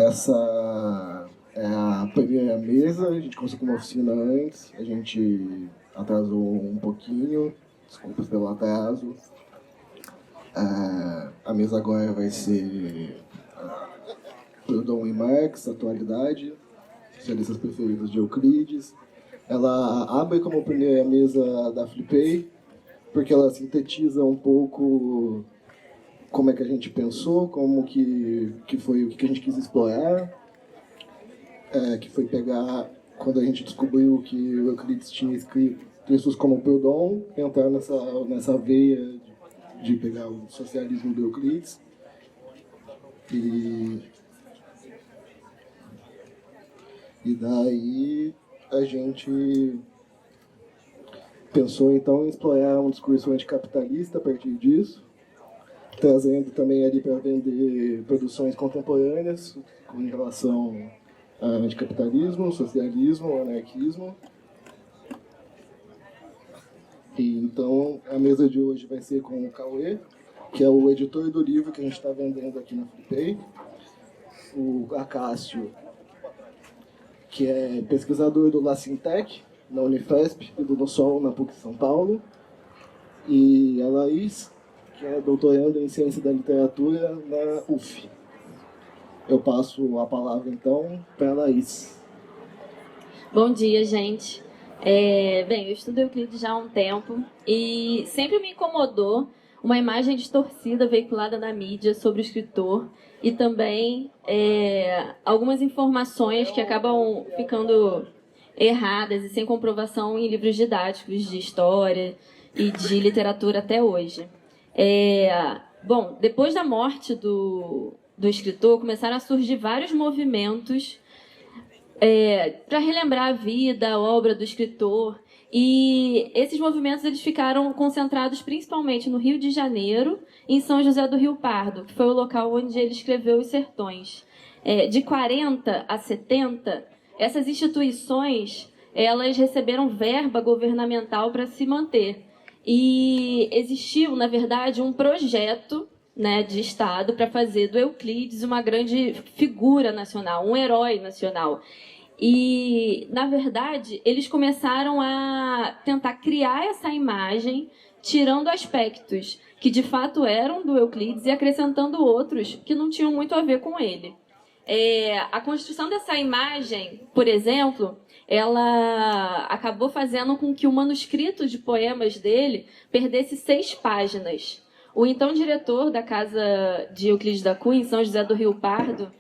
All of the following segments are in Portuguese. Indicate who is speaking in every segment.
Speaker 1: Essa é a primeira mesa, a gente conseguiu uma oficina antes, a gente atrasou um pouquinho, desculpas pelo atraso. A mesa agora vai ser Proudhon e Marx, Atualidade, Socialistas Preferidos de Euclides. Ela abre como primeira mesa da Flipei, porque ela sintetiza um pouco como é que a gente pensou, como que foi o que a gente quis explorar, que foi pegar, quando a gente descobriu que o Euclides tinha escrito textos como Proudhon, entrar nessa veia de pegar o socialismo do Euclides. E daí a gente pensou então em explorar um discurso anticapitalista a partir disso, trazendo também ali para vender produções contemporâneas em relação a anticapitalismo, socialismo, anarquismo. E então a mesa de hoje vai ser com o Cauê, que é o editor do livro que a gente está vendendo aqui na Flipei, o Acácio, que é pesquisador do Lacintec, na Unifesp, e do Nosol, na PUC São Paulo, e a Laís, que é doutoranda em Ciência da Literatura na UF. Eu passo a palavra, então, para a Laís.
Speaker 2: Bom dia, gente. Bem, eu estudo Euclides já há um tempo e sempre me incomodou uma imagem distorcida veiculada na mídia sobre o escritor e também algumas informações que acabam ficando erradas e sem comprovação em livros didáticos de história e de literatura até hoje. Bom, depois da morte do escritor, começaram a surgir vários movimentos para relembrar a vida, a obra do escritor. E esses movimentos eles ficaram concentrados principalmente no Rio de Janeiro e em São José do Rio Pardo, que foi o local onde ele escreveu Os Sertões. De 40 a 70, essas instituições elas receberam verba governamental para se manter. E existiu, na verdade, um projeto, né, de Estado para fazer do Euclides uma grande figura nacional, um herói nacional. E, na verdade, eles começaram a tentar criar essa imagem, tirando aspectos que de fato eram do Euclides e acrescentando outros que não tinham muito a ver com ele. A construção dessa imagem, por exemplo, ela acabou fazendo com que o manuscrito de poemas dele perdesse 6 páginas. O então diretor da Casa de Euclides da Cunha, em São José do Rio Pardo,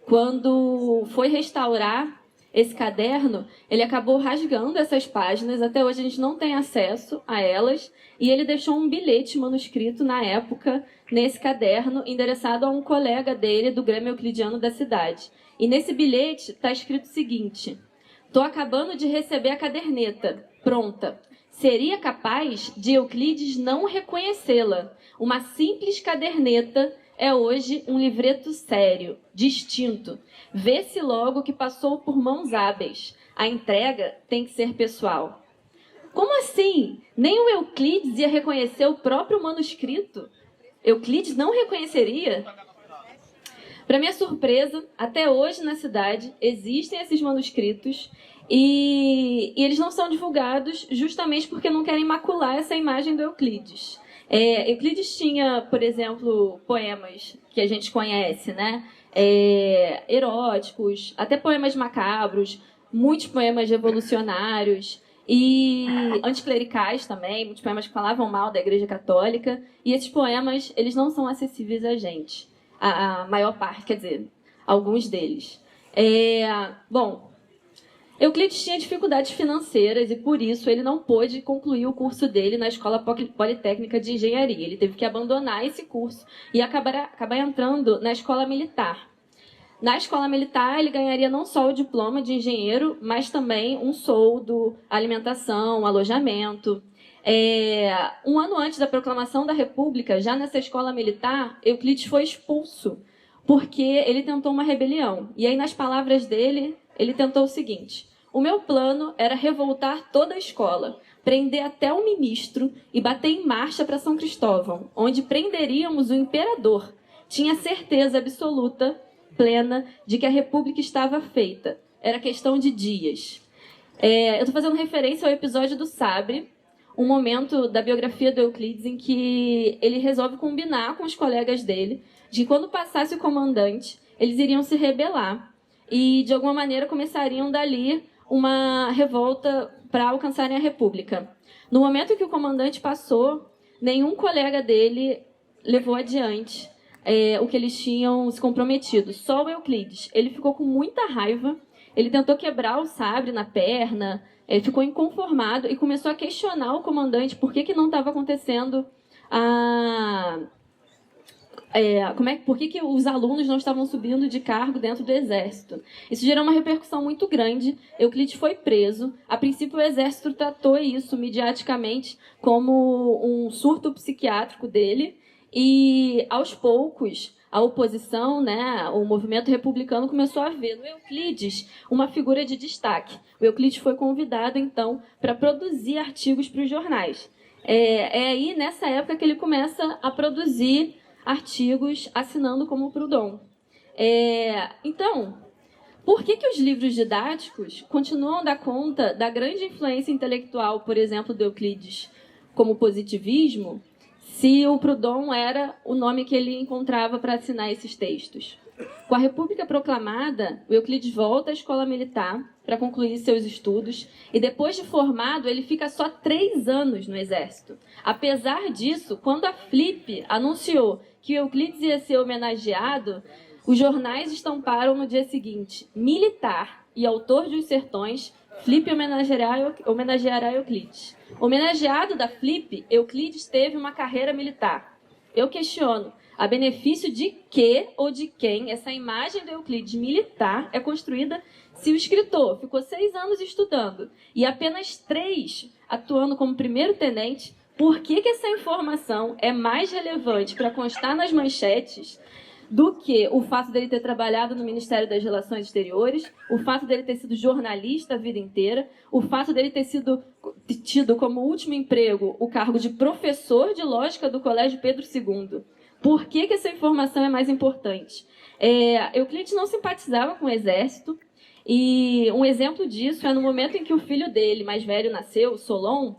Speaker 2: quando foi restaurar esse caderno, ele acabou rasgando essas páginas, até hoje a gente não tem acesso a elas, e ele deixou um bilhete manuscrito na época, nesse caderno, endereçado a um colega dele do Grêmio Euclidiano da cidade. E nesse bilhete está escrito o seguinte: "Tô acabando de receber a caderneta, pronta. Seria capaz de Euclides não reconhecê-la. Uma simples caderneta é hoje um livreto sério, distinto. Vê-se logo que passou por mãos hábeis. A entrega tem que ser pessoal." Como assim? Nem o Euclides ia reconhecer o próprio manuscrito? Euclides não reconheceria? Para minha surpresa, até hoje na cidade existem esses manuscritos e eles não são divulgados justamente porque não querem macular essa imagem do Euclides. Euclides tinha, por exemplo, poemas que a gente conhece, né? Eróticos, até poemas macabros, muitos poemas revolucionários e anticlericais também, muitos poemas que falavam mal da Igreja Católica. E esses poemas, eles não são acessíveis a gente. A maior parte, quer dizer, alguns deles. Bom, Euclides tinha dificuldades financeiras e, por isso, ele não pôde concluir o curso dele na Escola Politécnica de Engenharia. Ele teve que abandonar esse curso e acabar entrando na Escola Militar. Na Escola Militar, ele ganharia não só o diploma de engenheiro, mas também um soldo, alimentação, alojamento. Um ano antes da proclamação da República, já nessa escola militar, Euclides foi expulso porque ele tentou uma rebelião. E aí, nas palavras dele, ele tentou o seguinte: "O meu plano era revoltar toda a escola, prender até o ministro e bater em marcha para São Cristóvão, onde prenderíamos o imperador. Tinha certeza absoluta plena de que a República estava feita. Era questão de dias. Eu estou fazendo referência ao episódio do Sabre, um momento da biografia do Euclides em que ele resolve combinar com os colegas dele de que quando passasse o comandante, eles iriam se rebelar e, de alguma maneira, começariam dali uma revolta para alcançarem a República. No momento em que o comandante passou, nenhum colega dele levou adiante o que eles tinham se comprometido. Só o Euclides. Ele ficou com muita raiva, ele tentou quebrar o sabre na perna, ele ficou inconformado e começou a questionar o comandante por que não estava acontecendo por que os alunos não estavam subindo de cargo dentro do Exército. Isso gerou uma repercussão muito grande. Euclides foi preso. A princípio, o Exército tratou isso mediaticamente como um surto psiquiátrico dele. E, aos poucos, a oposição, o movimento republicano começou a ver no Euclides uma figura de destaque. O Euclides foi convidado, então, para produzir artigos para os jornais. É aí, nessa época, que ele começa a produzir artigos assinando como Proudhon. Então, por que os livros didáticos continuam a dar conta da grande influência intelectual, por exemplo, do Euclides, como positivismo, se o Proudhon era o nome que ele encontrava para assinar esses textos? Com a República proclamada, o Euclides volta à escola militar para concluir seus estudos e, depois de formado, ele fica só 3 anos no Exército. Apesar disso, quando a Flip anunciou que o Euclides ia ser homenageado, os jornais estamparam no dia seguinte: militar e autor de Os Sertões, Flip homenageará Euclides. Homenageado da Flip, Euclides teve uma carreira militar. Eu questiono, a benefício de que ou de quem essa imagem do Euclides militar é construída se o escritor ficou 6 anos estudando e apenas 3 atuando como primeiro-tenente? Por que essa informação é mais relevante para constar nas manchetes do que o fato dele ter trabalhado no Ministério das Relações Exteriores, o fato dele ter sido jornalista a vida inteira, o fato dele ter tido como último emprego o cargo de professor de lógica do Colégio Pedro II? Por que essa informação é mais importante? Euclides não simpatizava com o Exército, e um exemplo disso é no momento em que o filho dele, mais velho, nasceu, o Solon.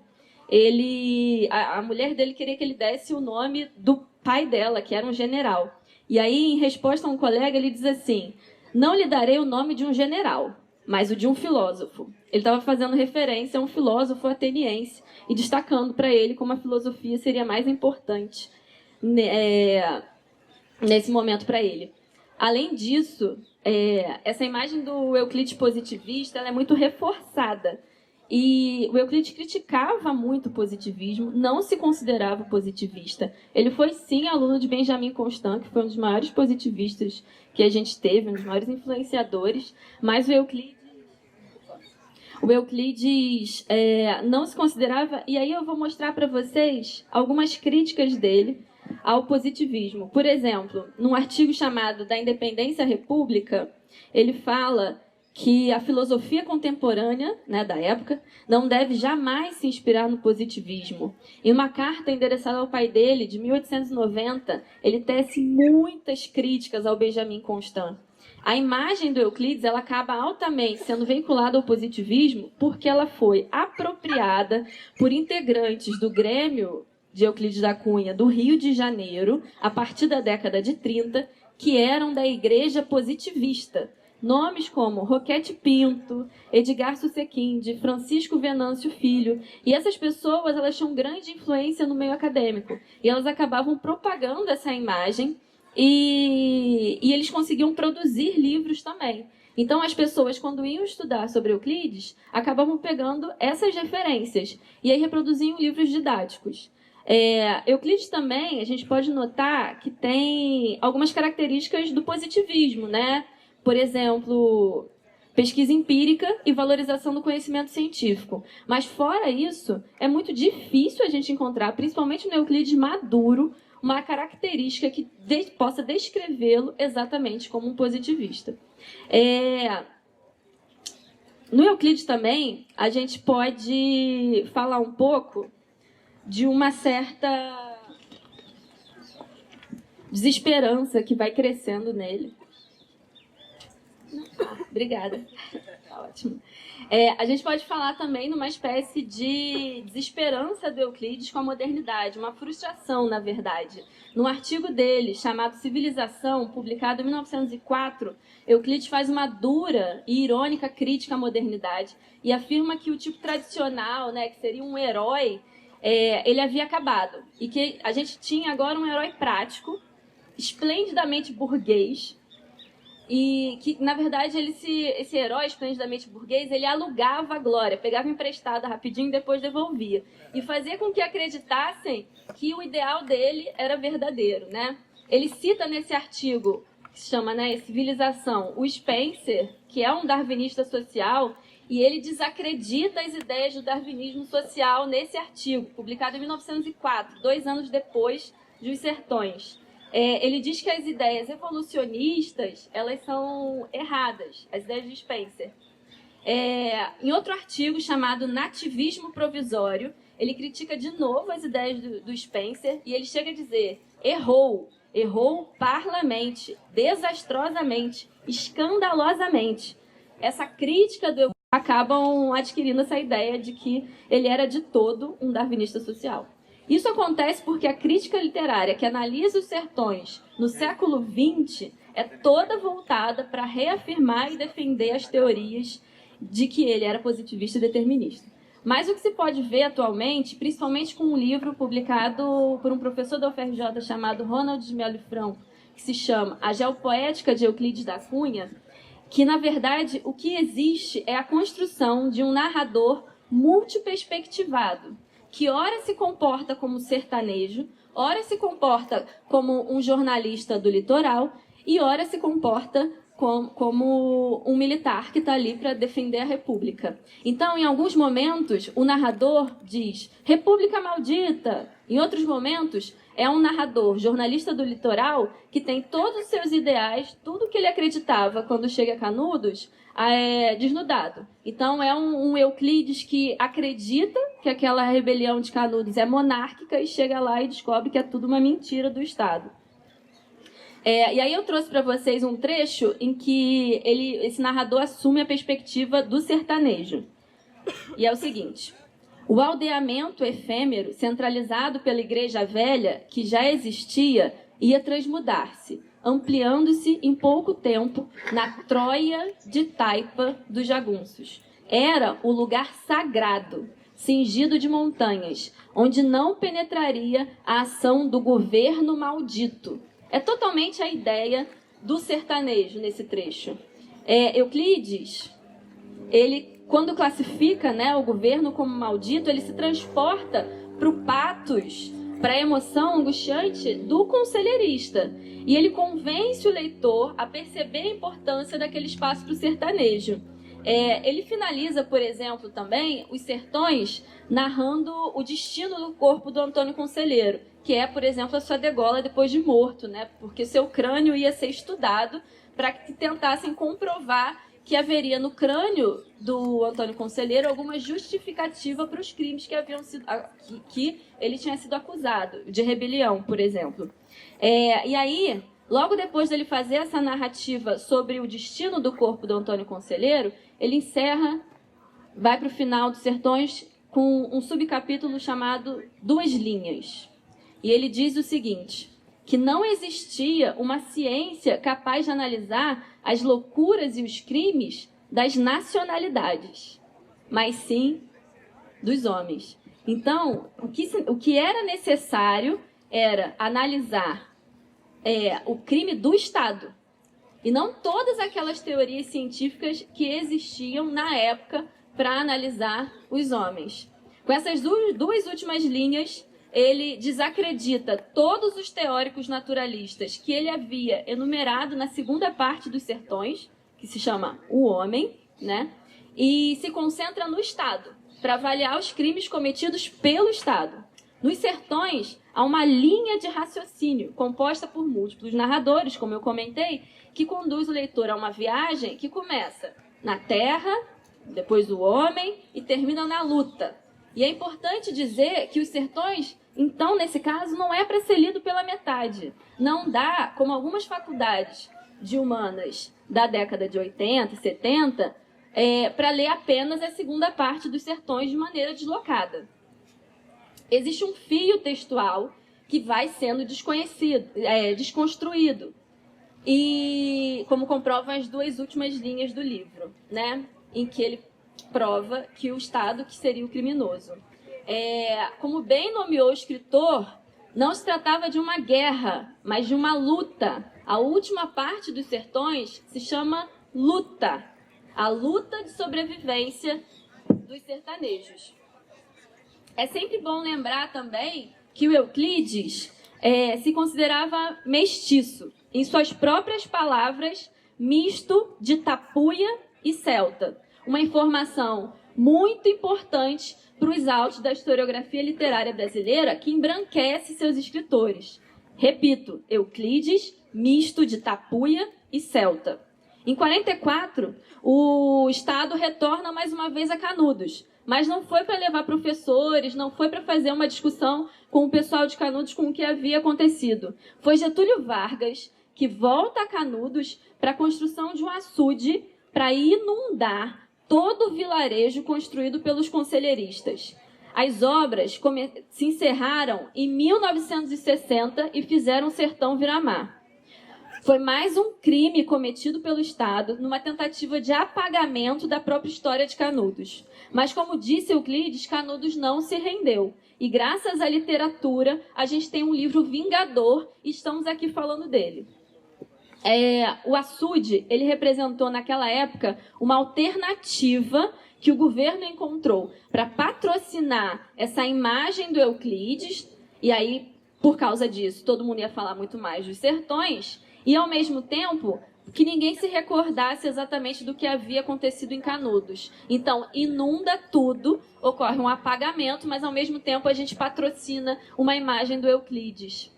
Speaker 2: A mulher dele queria que ele desse o nome do pai dela, que era um general. E aí, em resposta a um colega, ele diz assim: não lhe darei o nome de um general, mas o de um filósofo. Ele estava fazendo referência a um filósofo ateniense e destacando para ele como a filosofia seria mais importante nesse momento para ele. Além disso, essa imagem do Euclides positivista ela é muito reforçada. E o Euclides criticava muito o positivismo, não se considerava positivista. Ele foi, sim, aluno de Benjamin Constant, que foi um dos maiores positivistas que a gente teve, um dos maiores influenciadores, mas o Euclides não se considerava, e aí eu vou mostrar para vocês algumas críticas dele ao positivismo. Por exemplo, num artigo chamado Da Independência à República, ele fala que a filosofia contemporânea, da época, não deve jamais se inspirar no positivismo. Em uma carta endereçada ao pai dele, de 1890, ele tece muitas críticas ao Benjamin Constant. A imagem do Euclides ela acaba altamente sendo veiculada ao positivismo porque ela foi apropriada por integrantes do Grêmio de Euclides da Cunha do Rio de Janeiro, a partir da década de 30, que eram da Igreja Positivista. Nomes como Roquete Pinto, Edgar Susequinde, Francisco Venâncio Filho. E essas pessoas elas tinham grande influência no meio acadêmico. E elas acabavam propagando essa imagem e eles conseguiam produzir livros também. Então, as pessoas, quando iam estudar sobre Euclides, acabavam pegando essas referências e aí reproduziam livros didáticos. Euclides também, a gente pode notar que tem algumas características do positivismo, Por exemplo, pesquisa empírica e valorização do conhecimento científico. Mas, fora isso, é muito difícil a gente encontrar, principalmente no Euclides maduro, uma característica que possa descrevê-lo exatamente como um positivista. No Euclides também, a gente pode falar um pouco de uma certa desesperança que vai crescendo nele. Obrigada. Tá ótimo. A gente pode falar também numa espécie de desesperança do Euclides com a modernidade, uma frustração, na verdade. Num artigo dele, chamado Civilização, publicado em 1904, Euclides faz uma dura e irônica crítica à modernidade e afirma que o tipo tradicional, né, que seria um herói, ele havia acabado. E que a gente tinha agora um herói prático, esplendidamente burguês, e que, na verdade, esse herói esplendidamente burguês, ele alugava a glória, pegava emprestada rapidinho e depois devolvia. E fazia com que acreditassem que o ideal dele era verdadeiro, né? Ele cita nesse artigo, que se chama, né, Civilização, o Spencer, que é um darwinista social, e ele desacredita as ideias do darwinismo social nesse artigo, publicado em 1904, 2 anos depois de Os Sertões. Ele diz que as ideias evolucionistas, elas são erradas, as ideias de Spencer. Em outro artigo chamado Nativismo Provisório, ele critica de novo as ideias do Spencer e ele chega a dizer: errou parlamente, desastrosamente, escandalosamente. Essa crítica do acabam adquirindo essa ideia de que ele era de todo um darwinista social. Isso acontece porque a crítica literária que analisa os sertões no século XX é toda voltada para reafirmar e defender as teorias de que ele era positivista e determinista. Mas o que se pode ver atualmente, principalmente com um livro publicado por um professor da UFRJ chamado Ronald de Melo e Franco, que se chama A Geopoética de Euclides da Cunha, que, na verdade, o que existe é a construção de um narrador multiperspectivado, que ora se comporta como sertanejo, ora se comporta como um jornalista do litoral e ora se comporta como um militar que está ali para defender a República. Então, em alguns momentos, o narrador diz "República maldita". Em outros momentos, é um narrador, jornalista do litoral, que tem todos os seus ideais, tudo que ele acreditava quando chega a Canudos, desnudado. Então, é um Euclides que acredita que aquela rebelião de Canudos é monárquica e chega lá e descobre que é tudo uma mentira do Estado. E aí eu trouxe para vocês um trecho em que esse narrador assume a perspectiva do sertanejo. E é o seguinte: o aldeamento efêmero, centralizado pela Igreja Velha, que já existia, ia transmudar-se, ampliando-se em pouco tempo na Troia de Taipa dos jagunços. Era o lugar sagrado, cingido de montanhas, onde não penetraria a ação do governo maldito. É totalmente a ideia do sertanejo nesse trecho. Euclides, ele, quando classifica, né, o governo como maldito, ele se transporta para o patos, para a emoção angustiante do conselheirista. E ele convence o leitor a perceber a importância daquele espaço para o sertanejo. Ele finaliza, por exemplo, também Os Sertões, narrando o destino do corpo do Antônio Conselheiro, que é, por exemplo, a sua degola depois de morto, né? Porque seu crânio ia ser estudado para que tentassem comprovar que haveria no crânio do Antônio Conselheiro alguma justificativa para os crimes que ele tinha sido acusado, de rebelião, por exemplo. E aí, logo depois dele fazer essa narrativa sobre o destino do corpo do Antônio Conselheiro, ele encerra, vai para o final dos Sertões, com um subcapítulo chamado Duas Linhas. E ele diz o seguinte: que não existia uma ciência capaz de analisar as loucuras e os crimes das nacionalidades, mas sim dos homens. Então, o que era necessário era analisar o crime do Estado, e não todas aquelas teorias científicas que existiam na época para analisar os homens. Com essas duas últimas linhas, ele desacredita todos os teóricos naturalistas que ele havia enumerado na segunda parte dos Sertões, que se chama O Homem, né? E se concentra no Estado, para avaliar os crimes cometidos pelo Estado. Nos Sertões, há uma linha de raciocínio composta por múltiplos narradores, como eu comentei, que conduz o leitor a uma viagem que começa na terra, depois o homem e termina na luta. E é importante dizer que Os Sertões, então, nesse caso, não é para ser lido pela metade. Não dá, como algumas faculdades de humanas da década de 80 e 70 para ler apenas a segunda parte dos Sertões de maneira deslocada. Existe um fio textual que vai sendo desconstruído, e como comprovam as duas últimas linhas do livro, né, em que ele prova que o Estado que seria o criminoso. Como bem nomeou o escritor, não se tratava de uma guerra, mas de uma luta. A última parte dos Sertões se chama luta, a luta de sobrevivência dos sertanejos. É sempre bom lembrar também que o Euclides se considerava mestiço, em suas próprias palavras, misto de tapuia e celta. Uma informação muito importante para os autos da historiografia literária brasileira, que embranquece seus escritores. Repito, Euclides, misto de tapuia e celta. Em 44, o Estado retorna mais uma vez a Canudos, mas não foi para levar professores, não foi para fazer uma discussão com o pessoal de Canudos com o que havia acontecido. Foi Getúlio Vargas que volta a Canudos para a construção de um açude para inundar todo o vilarejo construído pelos conselheiristas. As obras se encerraram em 1960 e fizeram o sertão virar mar. Foi mais um crime cometido pelo Estado numa tentativa de apagamento da própria história de Canudos. Mas, como disse Euclides, Canudos não se rendeu. E graças à literatura, a gente tem um livro vingador e estamos aqui falando dele. O açude, ele representou naquela época uma alternativa que o governo encontrou para patrocinar essa imagem do Euclides, e aí, por causa disso, todo mundo ia falar muito mais dos sertões, e ao mesmo tempo que ninguém se recordasse exatamente do que havia acontecido em Canudos. Então, inunda tudo, ocorre um apagamento, mas ao mesmo tempo a gente patrocina uma imagem do Euclides.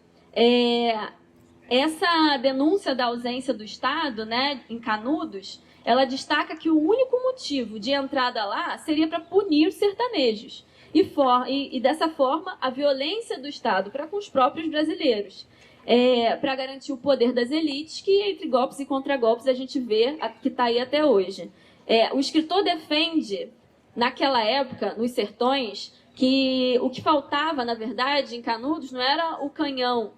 Speaker 2: Essa denúncia da ausência do Estado, né, em Canudos, ela destaca que o único motivo de entrada lá seria para punir os sertanejos. E dessa forma, a violência do Estado para com os próprios brasileiros. Para garantir o poder das elites, que entre golpes e contragolpes a gente vê que está aí até hoje. O escritor defende, naquela época, nos sertões, que o que faltava, na verdade, em Canudos não era o canhão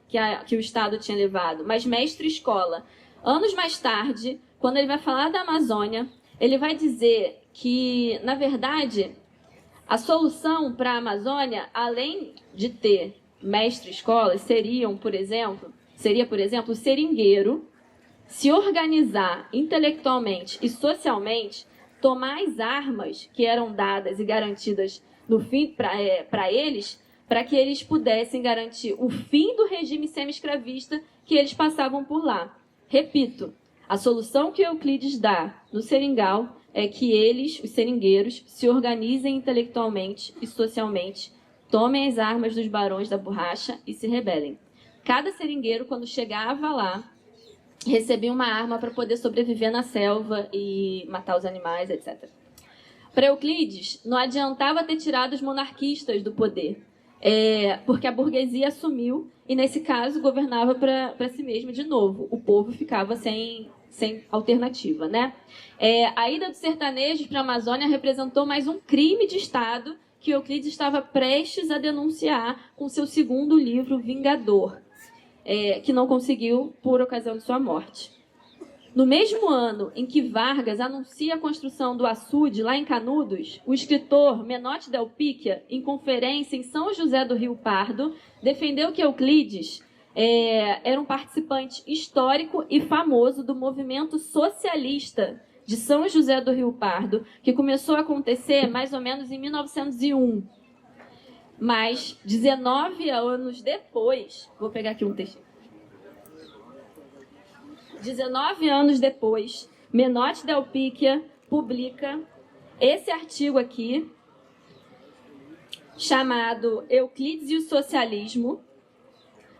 Speaker 2: que o Estado tinha levado, mas mestre-escola. Anos mais tarde, quando ele vai falar da Amazônia, ele vai dizer que, na verdade, a solução para a Amazônia, além de ter mestre-escolas, seria, por exemplo, o seringueiro se organizar intelectualmente e socialmente, tomar as armas que eram dadas e garantidas no fim para eles, para que eles pudessem garantir o fim do regime semi-escravista que eles passavam por lá. Repito, a solução que Euclides dá no seringal é que eles, os seringueiros, se organizem intelectualmente e socialmente, tomem as armas dos barões da borracha e se rebelem. Cada seringueiro, quando chegava lá, recebia uma arma para poder sobreviver na selva e matar os animais, etc. Para Euclides, não adiantava ter tirado os monarquistas do poder, porque a burguesia assumiu e, nesse caso, governava para si mesma de novo. O povo ficava sem alternativa, né? A ida dos sertanejos para a Amazônia representou mais um crime de Estado que Euclides estava prestes a denunciar com seu segundo livro, Vingador, que não conseguiu por ocasião de sua morte. No mesmo ano em que Vargas anuncia a construção do açude lá em Canudos, o escritor Menotti Del Picchia, em conferência em São José do Rio Pardo, defendeu que Euclides era um participante histórico e famoso do movimento socialista de São José do Rio Pardo, que começou a acontecer mais ou menos em 1901. Mas, 19 anos depois... Vou pegar aqui um texto. 19 anos depois, Menotti Del Picchia publica esse artigo aqui, chamado Euclides e o Socialismo,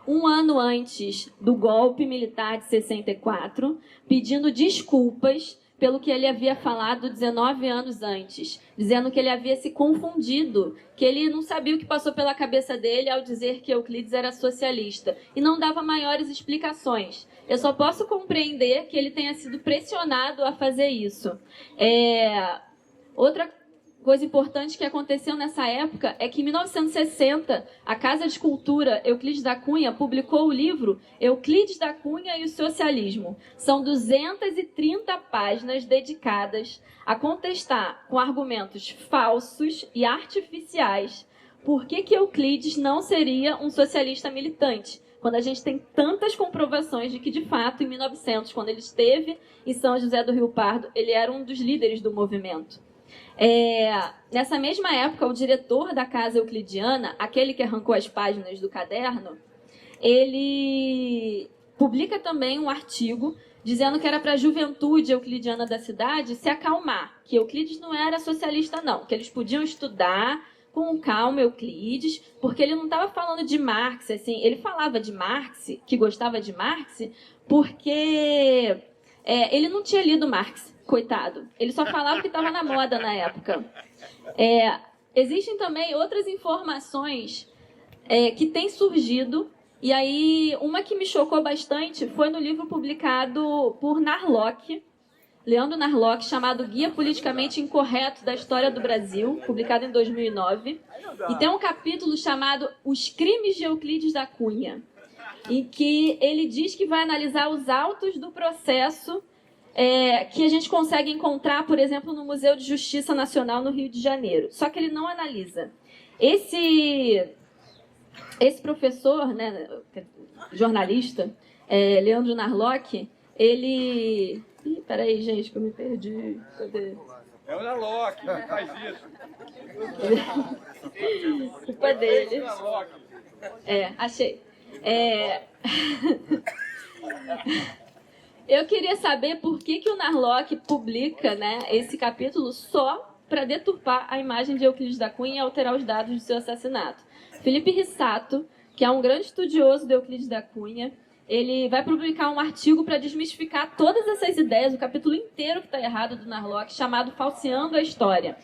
Speaker 2: um ano antes do golpe militar de 64, pedindo desculpas pelo que ele havia falado 19 anos antes, dizendo que ele havia se confundido, que ele não sabia o que passou pela cabeça dele ao dizer que Euclides era socialista, e não dava maiores explicações. Eu só posso compreender que ele tenha sido pressionado a fazer isso. Outra coisa importante que aconteceu nessa época é que, em 1960, a Casa de Cultura Euclides da Cunha publicou o livro Euclides da Cunha e o Socialismo. São 230 páginas dedicadas a contestar, com argumentos falsos e artificiais, por que Euclides não seria um socialista militante, quando a gente tem tantas comprovações de que, de fato, em 1900, quando ele esteve em São José do Rio Pardo, ele era um dos líderes do movimento. Nessa mesma época, o diretor da Casa Euclidiana, aquele que arrancou as páginas do caderno, ele publica também um artigo dizendo que era para a juventude euclidiana da cidade se acalmar, que Euclides não era socialista, não, que eles podiam estudar com calma Euclides, porque ele não estava falando de Marx, assim, ele falava de Marx, que gostava de Marx, porque ele não tinha lido Marx. Coitado. Ele só falava que estava na moda na época. Existem também outras informações que têm surgido, e aí uma que me chocou bastante foi no livro publicado por Narlock, Leandro Narlock, chamado Guia Politicamente Incorreto da História do Brasil, publicado em 2009. E tem um capítulo chamado Os Crimes de Euclides da Cunha, em que ele diz que vai analisar os autos do processo que a gente consegue encontrar, por exemplo, no Museu de Justiça Nacional no Rio de Janeiro. Só que ele não analisa. Esse professor, né, jornalista, Leandro Narlock, ele... peraí, gente, que eu me perdi. Cadê?
Speaker 3: É o Narlock que faz isso.
Speaker 2: Culpa dele. Achei. Eu queria saber por que o Narlock publica, né, esse capítulo só para deturpar a imagem de Euclides da Cunha e alterar os dados do seu assassinato. Felipe Rissato, que é um grande estudioso de Euclides da Cunha, ele vai publicar um artigo para desmistificar todas essas ideias, o capítulo inteiro que está errado do Narlock, chamado Falseando a História.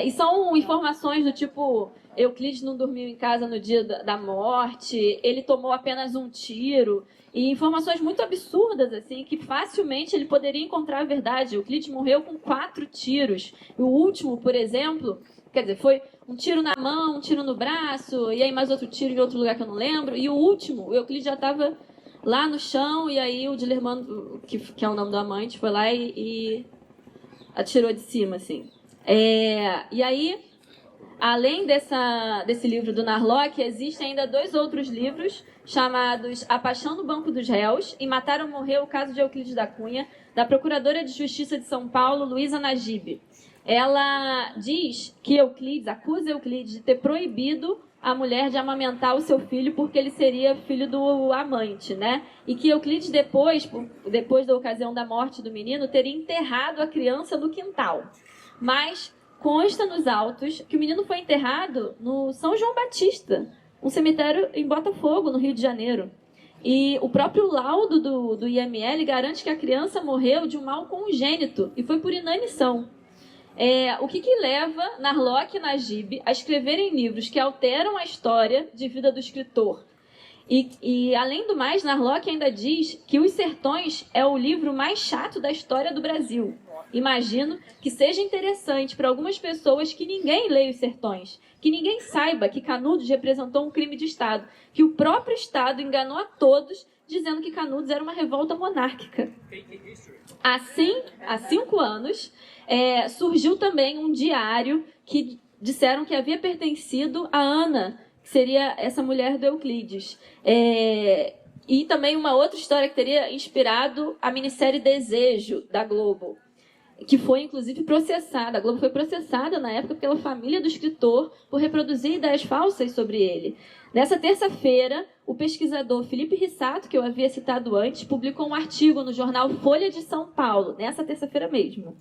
Speaker 2: E são informações do tipo... Euclides não dormiu em casa no dia da morte, ele tomou apenas um tiro, e informações muito absurdas, assim, que facilmente ele poderia encontrar a verdade. Euclides morreu com 4 tiros. E o último, por exemplo, quer dizer, foi um tiro na mão, um tiro no braço, e aí mais outro tiro em outro lugar que eu não lembro. E o último, o Euclides já estava lá no chão, e aí o Dilermano, que é o nome do amante, foi lá e atirou de cima, assim. E aí... Além desse livro do Narlock, existem ainda 2 outros livros chamados A Paixão no Banco dos Réus e Matar ou Morrer, o caso de Euclides da Cunha, da Procuradora de Justiça de São Paulo, Luísa Najib. Ela diz que acusa Euclides de ter proibido a mulher de amamentar o seu filho porque ele seria filho do amante, né? E que Euclides, depois da ocasião da morte do menino, teria enterrado a criança no quintal. Mas... consta nos autos que o menino foi enterrado no São João Batista, um cemitério em Botafogo, no Rio de Janeiro. E o próprio laudo do IML garante que a criança morreu de um mal congênito e foi por inanição. O que leva Narlock e Najib a escreverem livros que alteram a história de vida do escritor? E além do mais, Narlock ainda diz que Os Sertões é o livro mais chato da história do Brasil. Imagino que seja interessante para algumas pessoas que ninguém leia Os Sertões, que ninguém saiba que Canudos representou um crime de Estado, que o próprio Estado enganou a todos, dizendo que Canudos era uma revolta monárquica. Assim, há 5 anos, surgiu também um diário que disseram que havia pertencido a Ana, que seria essa mulher do Euclides. E também uma outra história que teria inspirado a minissérie Desejo, da Globo, que foi, inclusive, processada. A Globo foi processada, na época, pela família do escritor por reproduzir ideias falsas sobre ele. Nessa terça-feira, o pesquisador Felipe Rissato, que eu havia citado antes, publicou um artigo no jornal Folha de São Paulo, nessa terça-feira mesmo.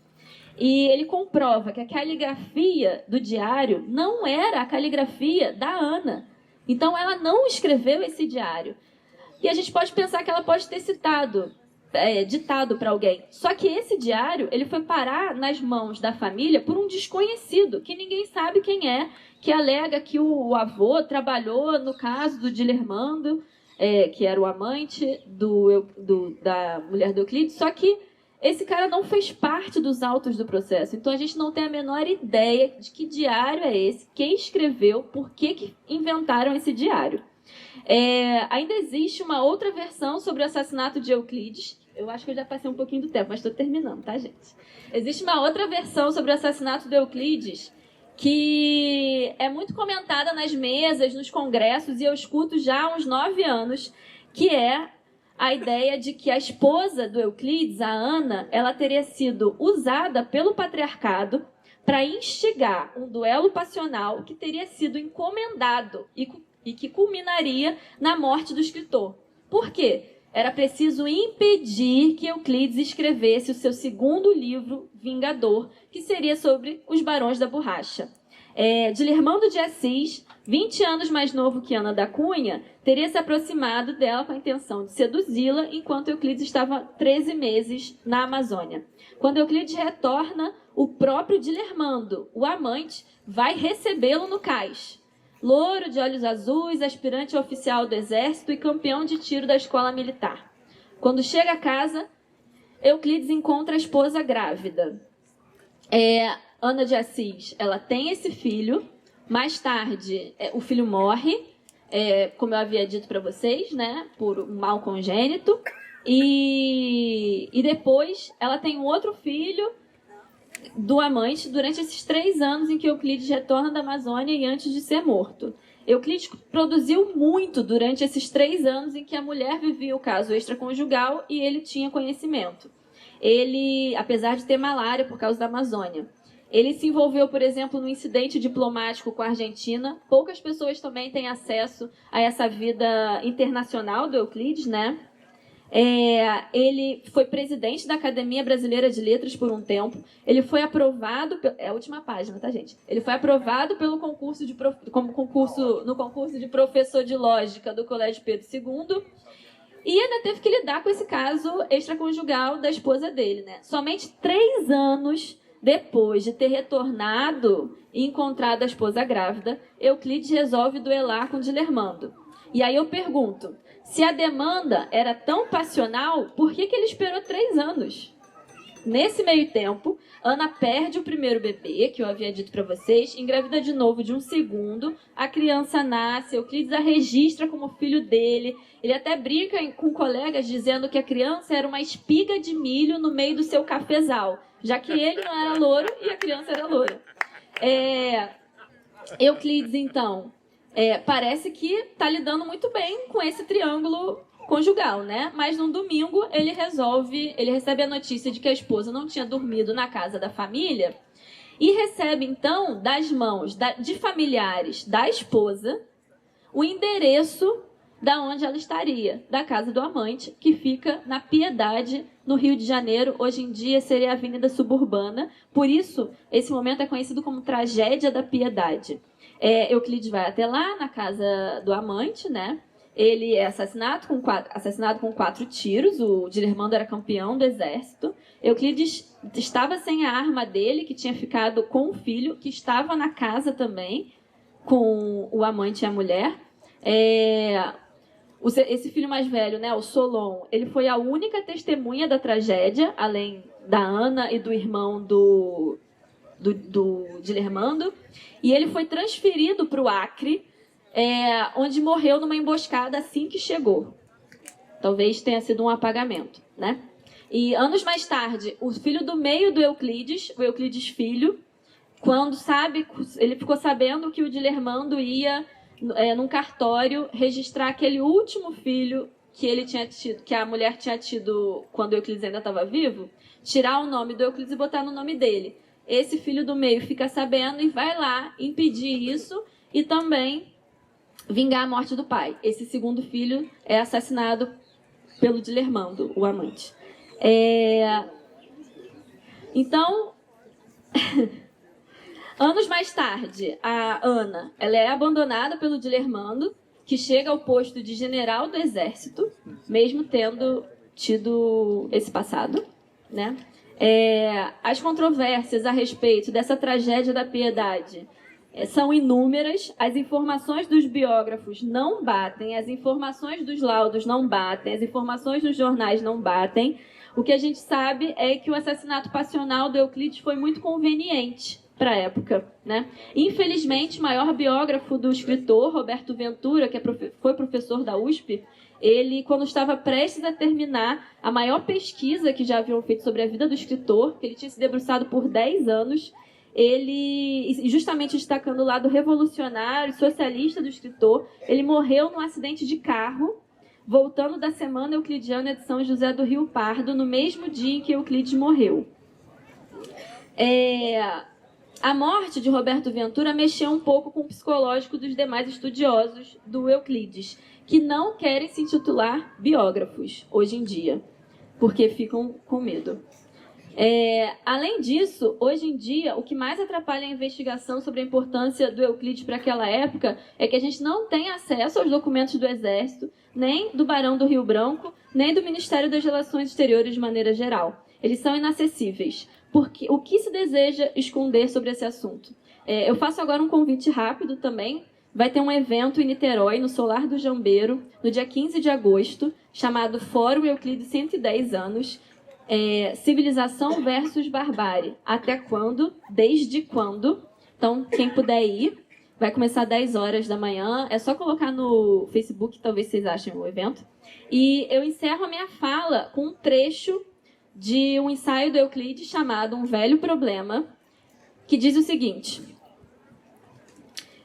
Speaker 2: E ele comprova que a caligrafia do diário não era a caligrafia da Ana. Então, ela não escreveu esse diário. E a gente pode pensar que ela pode ter citado ditado para alguém. Só que esse diário ele foi parar nas mãos da família por um desconhecido, que ninguém sabe quem é, que alega que o avô trabalhou no caso do Dilermando, que era o amante da mulher do Euclides, só que esse cara não fez parte dos autos do processo. Então a gente não tem a menor ideia de que diário é esse, quem escreveu, por que inventaram esse diário. Ainda existe uma outra versão sobre o assassinato de Euclides. Eu acho que eu já passei um pouquinho do tempo, mas estou terminando, tá, gente? Existe uma outra versão sobre o assassinato de Euclides que é muito comentada nas mesas, nos congressos, e eu escuto já há uns 9 anos, que é a ideia de que a esposa do Euclides, a Ana, ela teria sido usada pelo patriarcado para instigar um duelo passional que teria sido encomendado e que culminaria na morte do escritor. Por quê? Era preciso impedir que Euclides escrevesse o seu segundo livro, Vingador, que seria sobre os Barões da Borracha. Dilermando de Assis, 20 anos mais novo que Ana da Cunha, teria se aproximado dela com a intenção de seduzi-la, enquanto Euclides estava 13 meses na Amazônia. Quando Euclides retorna, o próprio Dilermando, o amante, vai recebê-lo no cais. Louro, de olhos azuis, aspirante oficial do exército e campeão de tiro da escola militar. Quando chega a casa, Euclides encontra a esposa grávida. Ana de Assis, ela tem esse filho. Mais tarde, o filho morre, como eu havia dito para vocês, né, por um mal congênito. E depois, ela tem um outro filho do amante durante esses 3 anos em que Euclides retorna da Amazônia e antes de ser morto. Euclides produziu muito durante esses 3 anos em que a mulher vivia o caso extraconjugal e ele tinha conhecimento. Ele, apesar de ter malária por causa da Amazônia, ele se envolveu, por exemplo, no incidente diplomático com a Argentina. Poucas pessoas também têm acesso a essa vida internacional do Euclides, né? Ele foi presidente da Academia Brasileira de Letras por um tempo. Ele foi aprovado... É a última página, tá, gente? Ele foi aprovado pelo no concurso de professor de lógica do Colégio Pedro II. E ainda teve que lidar com esse caso extraconjugal da esposa dele, né? Somente 3 anos depois de ter retornado e encontrado a esposa grávida, Euclides resolve duelar com Dilermando. E aí eu pergunto, se a demanda era tão passional, por que ele esperou 3 anos? Nesse meio tempo, Ana perde o primeiro bebê, que eu havia dito para vocês, engravida de novo de um segundo, a criança nasce, Euclides a registra como filho dele, ele até brinca com colegas dizendo que a criança era uma espiga de milho no meio do seu cafezal, já que ele não era louro e a criança era loura. Euclides, então, parece que está lidando muito bem com esse triângulo conjugal, né? Mas num domingo ele recebe a notícia de que a esposa não tinha dormido na casa da família e recebe, então, das mãos de familiares da esposa o endereço da onde ela estaria, da casa do amante, que fica na Piedade, no Rio de Janeiro. Hoje em dia seria a Avenida Suburbana. Por isso, esse momento é conhecido como Tragédia da Piedade. Euclides vai até lá, na casa do amante, né? Ele é assassinado com 4 tiros. O Dilermando era campeão do exército. Euclides estava sem a arma dele, que tinha ficado com o filho, que estava na casa também, com o amante e a mulher. Esse filho mais velho, né, o Solon, ele foi a única testemunha da tragédia, além da Ana e do irmão do Dilermando. E ele foi transferido para o Acre, onde morreu numa emboscada assim que chegou. Talvez tenha sido um apagamento, né? E anos mais tarde, o filho do meio do Euclides, o Euclides filho, ele ficou sabendo que o Dilermando ia num cartório registrar aquele último filho que ele tinha tido, que a mulher tinha tido quando o Euclides ainda estava vivo, tirar o nome do Euclides e botar no nome dele. Esse filho do meio fica sabendo e vai lá impedir isso e também vingar a morte do pai. Esse segundo filho é assassinado pelo Dilermando, o amante. Então, anos mais tarde, a Ana ela é abandonada pelo Dilermando, que chega ao posto de general do exército, mesmo tendo tido esse passado, né? As controvérsias a respeito dessa tragédia da piedade são inúmeras, as informações dos biógrafos não batem, as informações dos laudos não batem, as informações dos jornais não batem. O que a gente sabe é que o assassinato passional do Euclides foi muito conveniente para a época, né? Infelizmente, o maior biógrafo do escritor, Roberto Ventura, que foi professor da USP, ele, quando estava prestes a terminar a maior pesquisa que já haviam feito sobre a vida do escritor, que ele tinha se debruçado por 10 anos, ele, justamente destacando o lado revolucionário, socialista do escritor, ele morreu num acidente de carro, voltando da Semana Euclidiana de São José do Rio Pardo, no mesmo dia em que Euclides morreu. A morte de Roberto Ventura mexeu um pouco com o psicológico dos demais estudiosos do Euclides, que não querem se intitular biógrafos hoje em dia, porque ficam com medo. Além disso, hoje em dia, o que mais atrapalha a investigação sobre a importância do Euclides para aquela época é que a gente não tem acesso aos documentos do Exército, nem do Barão do Rio Branco, nem do Ministério das Relações Exteriores de maneira geral. Eles são inacessíveis. Porque o que se deseja esconder sobre esse assunto? Eu faço agora um convite rápido também. Vai ter um evento em Niterói, no Solar do Jambeiro, no dia 15 de agosto, chamado Fórum Euclides 110 anos, Civilização versus Barbárie. Até quando? Desde quando? Então, quem puder ir, vai começar às 10 horas da manhã. É só colocar no Facebook, talvez vocês achem o evento. E eu encerro a minha fala com um trecho de um ensaio do Euclides chamado Um Velho Problema, que diz o seguinte: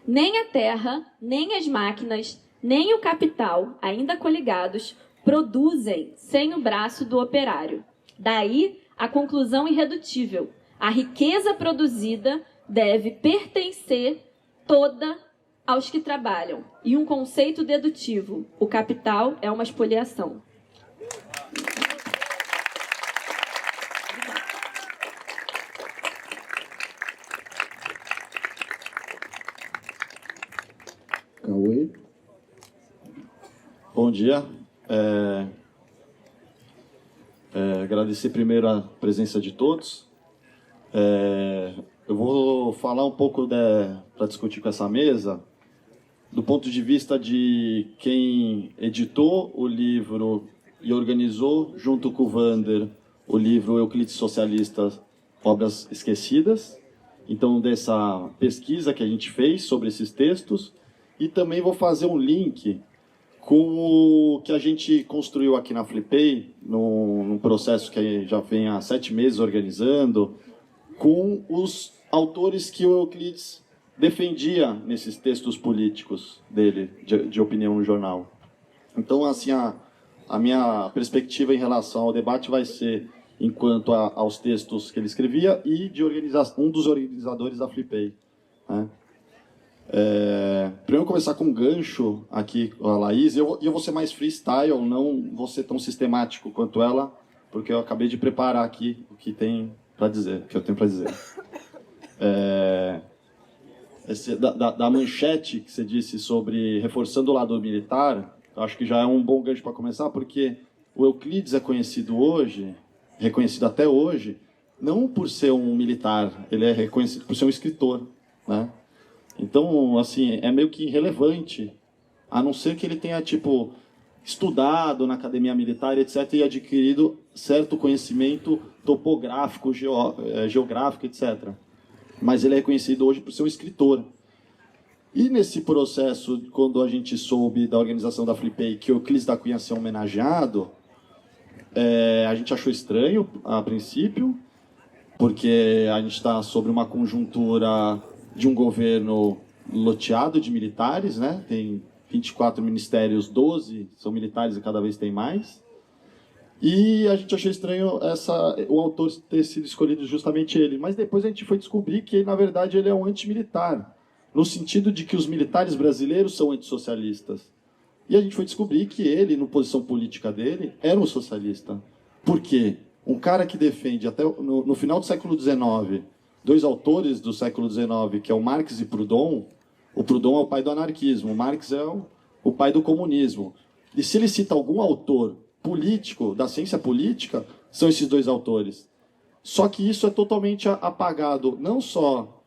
Speaker 2: nem a terra, nem as máquinas, nem o capital, ainda coligados, produzem sem o braço do operário. Daí a conclusão irredutível: a riqueza produzida deve pertencer toda aos que trabalham. E um conceito dedutivo: o capital é uma expoliação.
Speaker 1: Cauê.
Speaker 4: Bom dia. Agradecer primeiro a presença de todos. Eu vou falar um pouco para discutir com essa mesa do ponto de vista de quem editou o livro e organizou, junto com o Vander, o livro Euclides Socialista, Obras Esquecidas. Então, dessa pesquisa que a gente fez sobre esses textos. E também vou fazer um link com o que a gente construiu aqui na Flipei, num processo que já vem há 7 meses organizando, com os autores que o Euclides defendia nesses textos políticos dele, de opinião no jornal. Então, assim, a minha perspectiva em relação ao debate vai ser enquanto aos textos que ele escrevia e de um dos organizadores da Flipei, né? Primeiro começar com um gancho aqui com a Laís. Eu vou ser mais freestyle, não vou ser tão sistemático quanto ela, porque eu acabei de preparar aqui o que tem para dizer, o que eu tenho para dizer. Da manchete que você disse sobre reforçando o lado militar, eu acho que já é um bom gancho para começar, porque o Euclides é conhecido hoje, reconhecido até hoje, não por ser um militar, ele é reconhecido por ser um escritor, né? Então, assim, é meio que irrelevante, a não ser que ele tenha, estudado na academia militar, etc., e adquirido certo conhecimento topográfico, geográfico, etc. Mas ele é reconhecido hoje por ser um escritor. E nesse processo, quando a gente soube da organização da Flipei que o Euclides da Cunha ia ser homenageado, a gente achou estranho, a princípio, porque a gente está sobre uma conjuntura de um governo loteado de militares, né? Tem 24 ministérios, 12 são militares e cada vez tem mais. E a gente achou estranho o autor ter sido escolhido justamente ele. Mas depois a gente foi descobrir que, na verdade, ele é um antimilitar, no sentido de que os militares brasileiros são antissocialistas. E a gente foi descobrir que ele, na posição política dele, era um socialista. Por quê? Um cara que defende, até no final do século XIX, 2 autores do século XIX, que é o Marx e Proudhon. O Proudhon é o pai do anarquismo, o Marx é o pai do comunismo. E se ele cita algum autor político, da ciência política, são esses dois autores. Só que isso é totalmente apagado, não só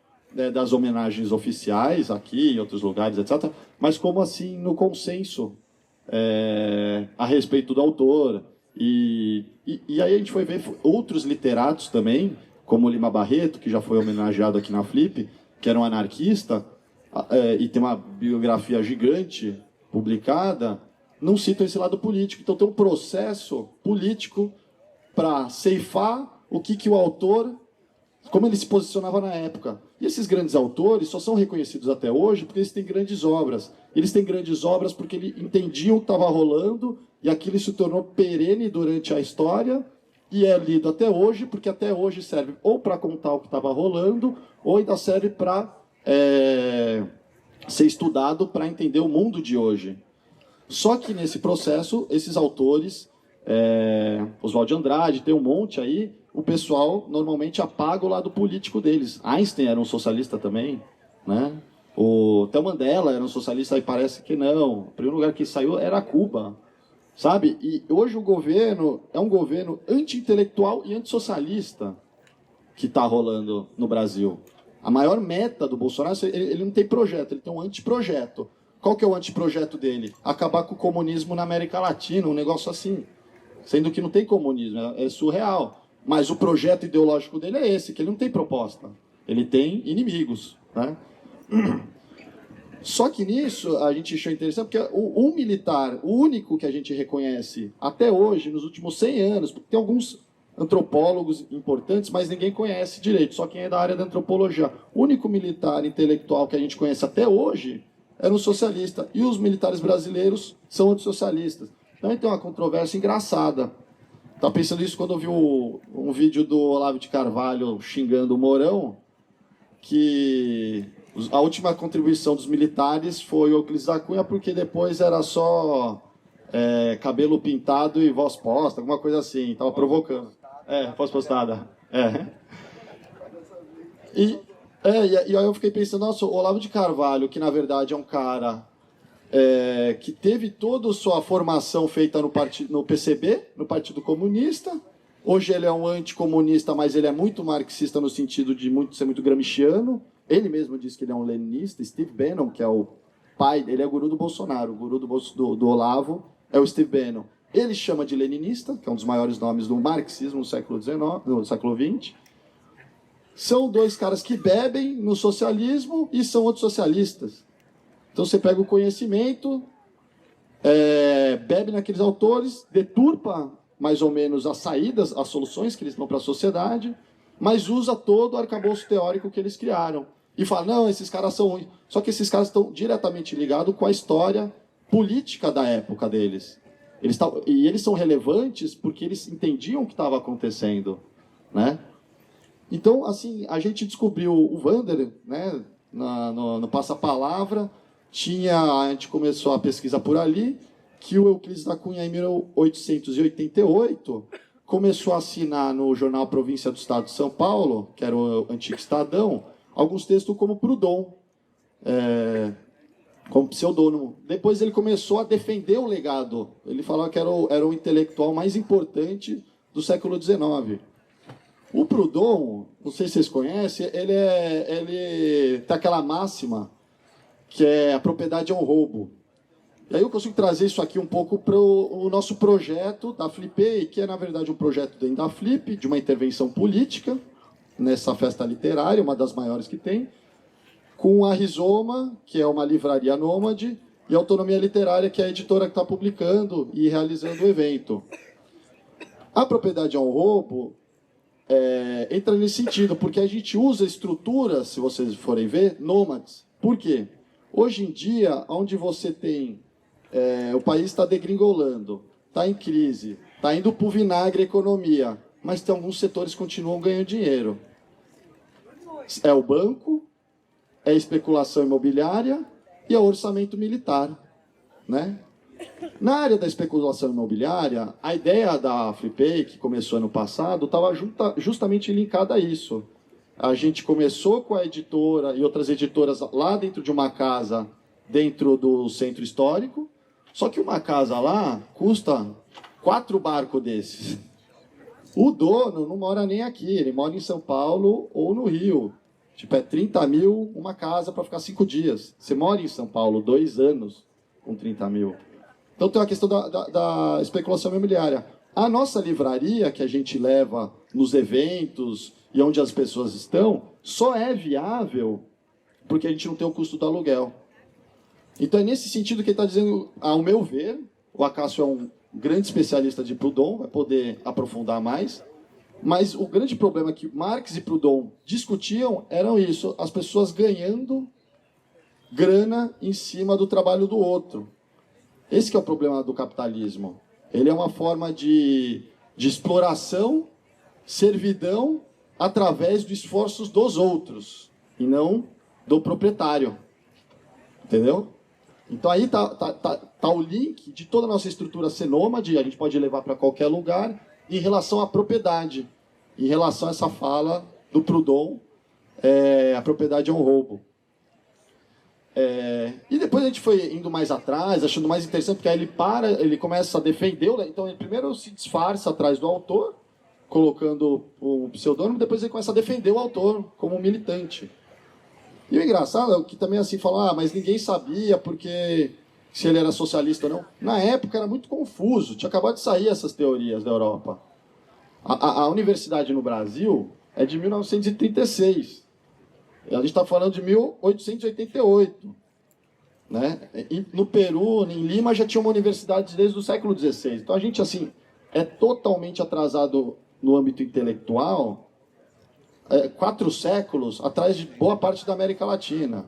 Speaker 4: das homenagens oficiais aqui, em outros lugares, etc., mas como assim no consenso a respeito do autor. E aí a gente foi ver outros literatos também, como Lima Barreto, que já foi homenageado aqui na Flip, que era um anarquista, e tem uma biografia gigante publicada, não citam esse lado político. Então tem um processo político para ceifar o que o autor, como ele se posicionava na época. E esses grandes autores só são reconhecidos até hoje porque eles têm grandes obras. Eles têm grandes obras porque eles entendiam o que estava rolando e aquilo se tornou perene durante a história e é lido até hoje, porque até hoje serve ou para contar o que estava rolando ou ainda serve para ser estudado para entender o mundo de hoje. Só que nesse processo, esses autores, Oswald de Andrade, tem um monte aí, o pessoal normalmente apaga o lado político deles. Einstein era um socialista também, né? Até o Mandela era um socialista, aí parece que não. O primeiro lugar que saiu era Cuba, sabe? E hoje o governo é um governo anti-intelectual e antissocialista que está rolando no Brasil. A maior meta do Bolsonaro, ele não tem projeto, ele tem um antiprojeto. Qual que é o antiprojeto dele? Acabar com o comunismo na América Latina, um negócio assim. Sendo que não tem comunismo, é surreal. Mas o projeto ideológico dele é esse, que ele não tem proposta. Ele tem inimigos, né? Só que nisso a gente achou interessante, porque o militar, o único que a gente reconhece até hoje, nos últimos 100 anos, porque tem alguns antropólogos importantes, mas ninguém conhece direito, só quem é da área da antropologia. O único militar intelectual que a gente conhece até hoje era um socialista, e os militares brasileiros são antissocialistas. Então tem uma controvérsia engraçada. Estava pensando isso quando eu vi um vídeo do Olavo de Carvalho xingando o Mourão, que a última contribuição dos militares foi o Euclides da Cunha, porque depois era só cabelo pintado e voz posta, alguma coisa assim, estava provocando. Voz postada. E aí eu fiquei pensando, nossa, o Olavo de Carvalho, que na verdade é um cara que teve toda a sua formação feita no PCB, no Partido Comunista. Hoje ele é um anticomunista, mas ele é muito marxista no sentido de ser muito gramsciano. Ele mesmo diz que ele é um leninista. Steve Bannon, que é o pai, ele é o guru do Bolsonaro, o guru do Olavo é o Steve Bannon. Ele chama de leninista, que é um dos maiores nomes do marxismo no século XX. São dois caras que bebem no socialismo e são antissocialistas. Então você pega o conhecimento, bebe naqueles autores, deturpa mais ou menos as saídas, as soluções que eles dão para a sociedade, mas usa todo o arcabouço teórico que eles criaram. E fala, não, esses caras são ruins. Só que esses caras estão diretamente ligados com a história política da época deles. Eles são relevantes porque eles entendiam o que estava acontecendo, né? Então, assim, a gente descobriu o Wander, né, no Passa-Palavra. A gente começou a pesquisa por ali, que o Euclides da Cunha, em 1888, começou a assinar no jornal Província do Estado de São Paulo, que era o antigo Estadão, alguns textos como Proudhon, como pseudônimo. Depois ele começou a defender o legado. Ele falava que era o intelectual mais importante do século XIX. O Proudhon, não sei se vocês conhecem, ele tem aquela máxima que a propriedade é um roubo. E aí eu consigo trazer isso aqui um pouco para o nosso projeto da Flipei, que é, na verdade, um projeto dentro da Flip, de uma intervenção política, nessa festa literária, uma das maiores que tem, com a Rizoma, que é uma livraria nômade, e a Autonomia Literária, que é a editora que está publicando e realizando o evento. A propriedade é um roubo entra nesse sentido, porque a gente usa estruturas, se vocês forem ver, nômades. Por quê? Hoje em dia, onde você tem... o país está degringolando, está em crise, está indo para o vinagre a economia, mas tem alguns setores que continuam ganhando dinheiro. É o banco, é a especulação imobiliária e é o orçamento militar, né? Na área da especulação imobiliária, a ideia da Flipei, que começou ano passado, estava justamente linkada a isso. A gente começou com a editora e outras editoras lá dentro de uma casa, dentro do centro histórico, só que uma casa lá custa 4 barcos desses. O dono não mora nem aqui, ele mora em São Paulo ou no Rio. Tipo, é 30 mil uma casa para ficar 5 dias. Você mora em São Paulo 2 anos com 30 mil. Então tem uma questão da especulação imobiliária. A nossa livraria, que a gente leva nos eventos e onde as pessoas estão, só é viável porque a gente não tem o custo do aluguel. Então é nesse sentido que ele está dizendo, ao meu ver, o Acácio é um grande especialista de Proudhon, vai poder aprofundar mais, mas o grande problema que Marx e Proudhon discutiam era isso, as pessoas ganhando grana em cima do trabalho do outro. Esse que é o problema do capitalismo. Ele é uma forma de exploração, servidão, através dos esforços dos outros, e não do proprietário. Entendeu? Então aí tá o link de toda a nossa estrutura ser nômade, a gente pode levar para qualquer lugar, em relação à propriedade, em relação a essa fala do Proudhon, a propriedade é um roubo. E depois a gente foi indo mais atrás, achando mais interessante, porque aí ele começa a defender, então ele primeiro se disfarça atrás do autor, colocando o pseudônimo, depois ele começa a defender o autor como um militante. E o engraçado é que também assim fala, mas ninguém sabia porque se ele era socialista ou não. Na época era muito confuso, tinha acabado de sair essas teorias da Europa. A universidade no Brasil é de 1936. A gente está falando de 1888. Né? E no Peru, em Lima, já tinha uma universidade desde o século XVI. Então a gente assim é totalmente atrasado no âmbito intelectual, 4 séculos atrás de boa parte da América Latina.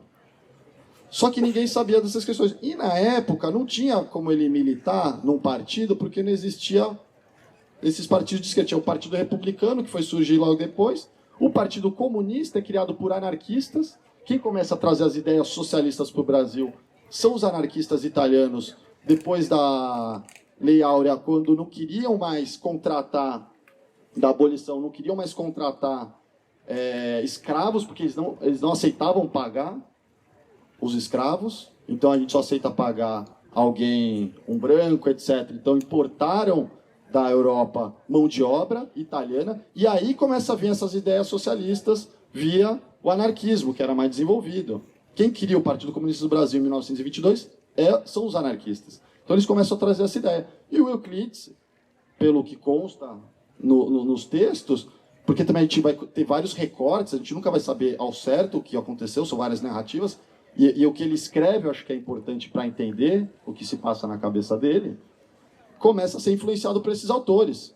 Speaker 4: Só que ninguém sabia dessas questões. E na época não tinha como ele militar num partido, porque não existia esses partidos de esquerda. Tinha o Partido Republicano, que foi surgir logo depois. O Partido Comunista é criado por anarquistas. Quem começa a trazer as ideias socialistas para o Brasil são os anarquistas italianos, depois da Lei Áurea, quando não queriam mais contratar, da abolição, não queriam mais contratar escravos, porque eles não aceitavam pagar os escravos, então a gente só aceita pagar alguém, um branco, etc. Então importaram da Europa mão de obra italiana, e aí começa a vir essas ideias socialistas via o anarquismo, que era mais desenvolvido. Quem cria o Partido Comunista do Brasil em 1922 são os anarquistas. Então eles começam a trazer essa ideia. E o Euclides, pelo que consta nos textos, porque também a gente vai ter vários recortes, a gente nunca vai saber ao certo o que aconteceu, são várias narrativas, e o que ele escreve, eu acho que é importante para entender o que se passa na cabeça dele, começa a ser influenciado por esses autores.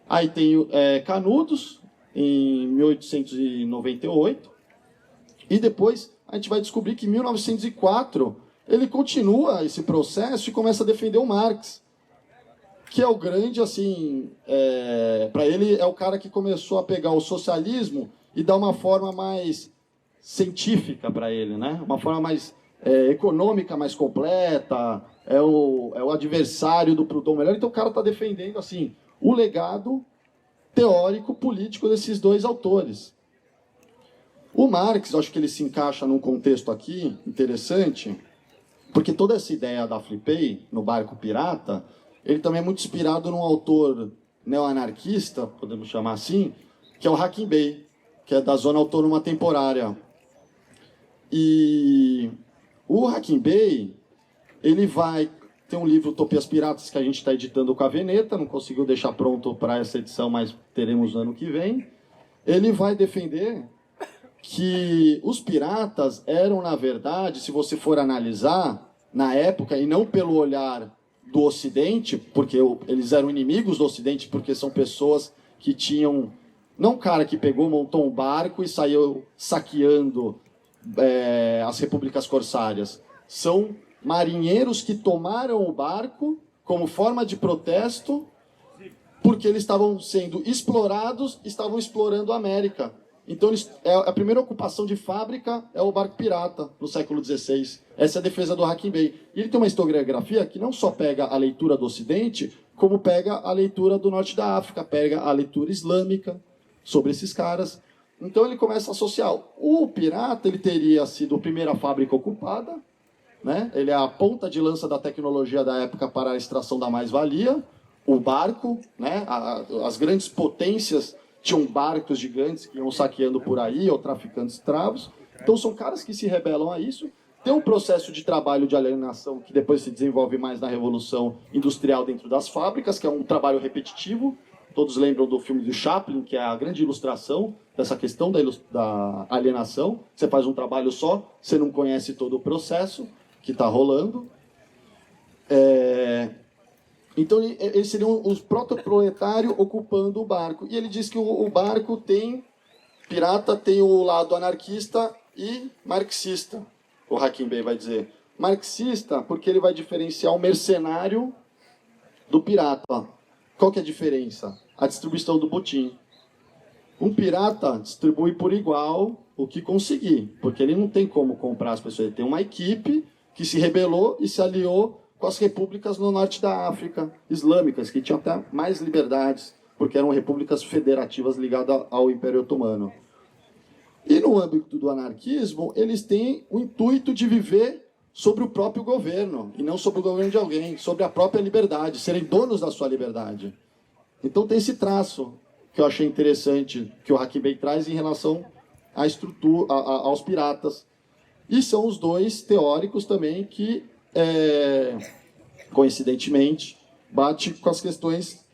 Speaker 4: Aí tem Canudos, em 1898, e depois a gente vai descobrir que em 1904 ele continua esse processo e começa a defender o Marx, que é o grande, assim, para ele é o cara que começou a pegar o socialismo e dar uma forma mais científica para ele, né? Uma forma mais econômica, mais completa, é o adversário do Proudhon melhor. Então o cara está defendendo assim o legado teórico, político desses dois autores. O Marx, eu acho que ele se encaixa num contexto aqui interessante, porque toda essa ideia da Flipei, no barco pirata, ele também é muito inspirado num autor neoanarquista, podemos chamar assim, que é o Hakim Bey, que é da Zona Autônoma Temporária. E o Hakim Bey, ele vai ter um livro, Utopias Piratas, que a gente está editando com a Veneta, não conseguiu deixar pronto para essa edição, mas teremos no ano que vem. Ele vai defender que os piratas eram, na verdade, se você for analisar, na época, e não pelo olhar do Ocidente, porque eles eram inimigos do Ocidente, porque são pessoas que tinham... Não um cara que pegou, montou um barco e saiu saqueando as repúblicas corsárias. São marinheiros que tomaram o barco como forma de protesto porque eles estavam sendo explorados, estavam explorando a América. Então, a primeira ocupação de fábrica é o barco pirata, no século XVI. Essa é a defesa do Hakim Bey. E ele tem uma historiografia que não só pega a leitura do Ocidente, como pega a leitura do Norte da África, pega a leitura islâmica sobre esses caras. Então, ele começa a associar. O pirata ele teria sido a primeira fábrica ocupada, né? Ele é a ponta de lança da tecnologia da época para a extração da mais-valia. o barco, né? As grandes potências tinham barcos gigantes que iam saqueando por aí, ou traficando escravos. Então são caras que se rebelam a isso. Tem um processo de trabalho de alienação que depois se desenvolve mais na Revolução Industrial dentro das fábricas, que é um trabalho repetitivo. Todos lembram do filme do Chaplin, que é a grande ilustração dessa questão da alienação. Você faz um trabalho só, você não conhece todo o processo que está rolando. Então, eles seriam os protoproletários ocupando o barco. E ele diz que o barco tem... Pirata tem o lado anarquista e marxista. O Hakim Bey vai dizer. Marxista, porque ele vai diferenciar o mercenário do pirata. Qual que é a diferença? A distribuição do botim. Um pirata distribui por igual o que conseguir, porque ele não tem como comprar as pessoas. Ele tem uma equipe que se rebelou e se aliou com as repúblicas no norte da África, islâmicas, que tinham até mais liberdades, porque eram repúblicas federativas ligadas ao Império Otomano. E no âmbito do anarquismo, eles têm o intuito de viver sobre o próprio governo, e não sobre o governo de alguém, sobre a própria liberdade, serem donos da sua liberdade. Então tem esse traço que eu achei interessante, que o Hakim Bey traz em relação à estrutura, aos piratas. E são os dois teóricos também que, coincidentemente, bate com as questões,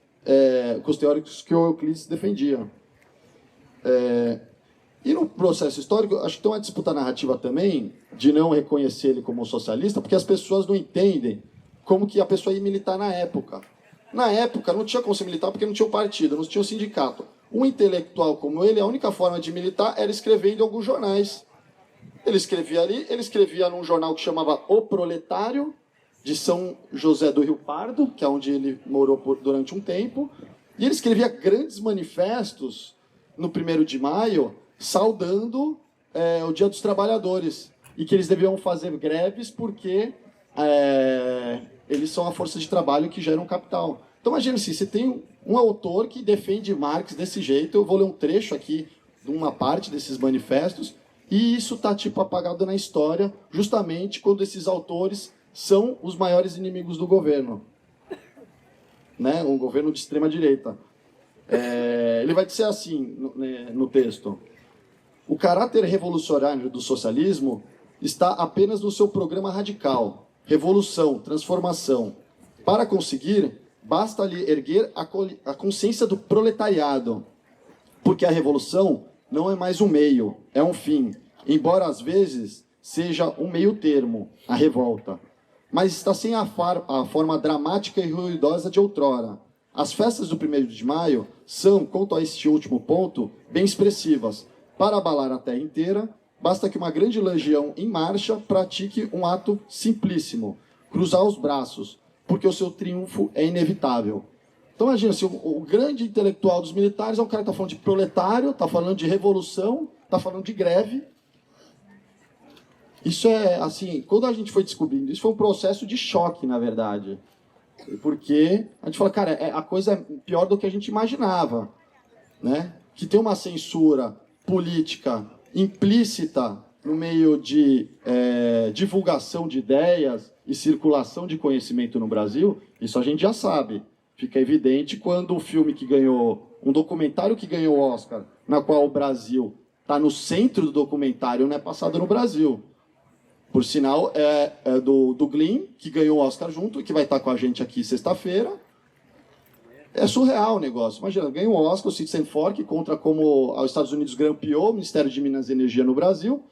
Speaker 4: com os teóricos que o Euclides defendia. E no processo histórico, acho que tem uma disputa narrativa também de não reconhecer ele como socialista, porque as pessoas não entendem como que a pessoa ia militar na época. Na época, não tinha como ser militar porque não tinha um partido, não tinha um sindicato. Um intelectual como ele, a única forma de militar era escrevendo em alguns jornais. Ele escrevia ali, ele escrevia num jornal que chamava O Proletário, de São José do Rio Pardo, que é onde ele morou durante um tempo. E ele escrevia grandes manifestos no 1º de maio, saudando o Dia dos Trabalhadores. E que eles deviam fazer greves porque eles são a força de trabalho que gera um capital. Então imagina assim, você tem um autor que defende Marx desse jeito. Eu vou ler um trecho aqui de uma parte desses manifestos. E isso está tipo apagado na história, justamente quando esses autores são os maiores inimigos do governo, né? Um governo de extrema direita. Ele vai dizer assim no texto: o caráter revolucionário do socialismo está apenas no seu programa radical, revolução, transformação. Para conseguir, basta lhe erguer a consciência do proletariado, porque a revolução não é mais um meio, é um fim, embora às vezes seja um meio termo, a revolta. Mas está sem a forma dramática e ruidosa de outrora. As festas do 1º de maio são, quanto a este último ponto, bem expressivas. Para abalar a terra inteira, basta que uma grande legião em marcha pratique um ato simplíssimo, cruzar os braços, porque o seu triunfo é inevitável. Então imagina, assim, o grande intelectual dos militares é um cara que está falando de proletário, está falando de revolução, está falando de greve. Isso é, assim, quando a gente foi descobrindo, isso foi um processo de choque, na verdade. Porque a gente fala, cara, a coisa é pior do que a gente imaginava, né? Que tem uma censura política implícita no meio de divulgação de ideias e circulação de conhecimento no Brasil, isso a gente já sabe. Fica evidente quando o filme que ganhou, um documentário que ganhou o Oscar, na qual o Brasil está no centro do documentário, não é passado no Brasil. Por sinal, é do Glyn, que ganhou o Oscar junto, e que vai estar com a gente aqui sexta-feira. É surreal o negócio. Imagina, ganha o Oscar, o Citizen Fork, contra como os Estados Unidos grampeou o Ministério de Minas e Energia no Brasil.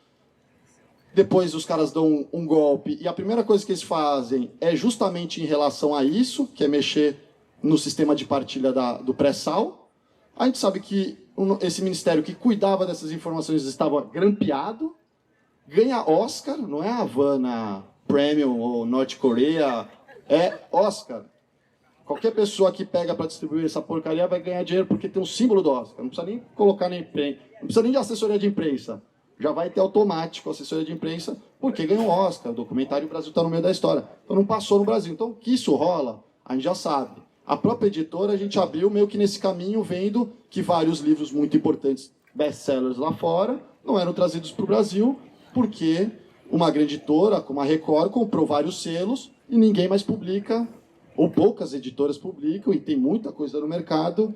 Speaker 4: Depois os caras dão um golpe, e a primeira coisa que eles fazem é justamente em relação a isso, que é mexer no sistema de partilha do pré-sal. A gente sabe que esse ministério que cuidava dessas informações estava grampeado, ganha Oscar, não é Havana Premium ou Norte Coreia, é Oscar. Qualquer pessoa que pega para distribuir essa porcaria vai ganhar dinheiro porque tem um símbolo do Oscar. Não precisa nem colocar na imprensa, não precisa nem de assessoria de imprensa. Já vai ter automático assessoria de imprensa porque ganhou o Oscar. O documentário, o Brasil está no meio da história. Então não passou no Brasil. Então que isso rola, a gente já sabe. A própria editora, a gente abriu meio que nesse caminho, vendo que vários livros muito importantes, best-sellers lá fora, não eram trazidos para o Brasil, porque uma grande editora, como a Record, comprou vários selos e ninguém mais publica ou poucas editoras publicam, e tem muita coisa no mercado,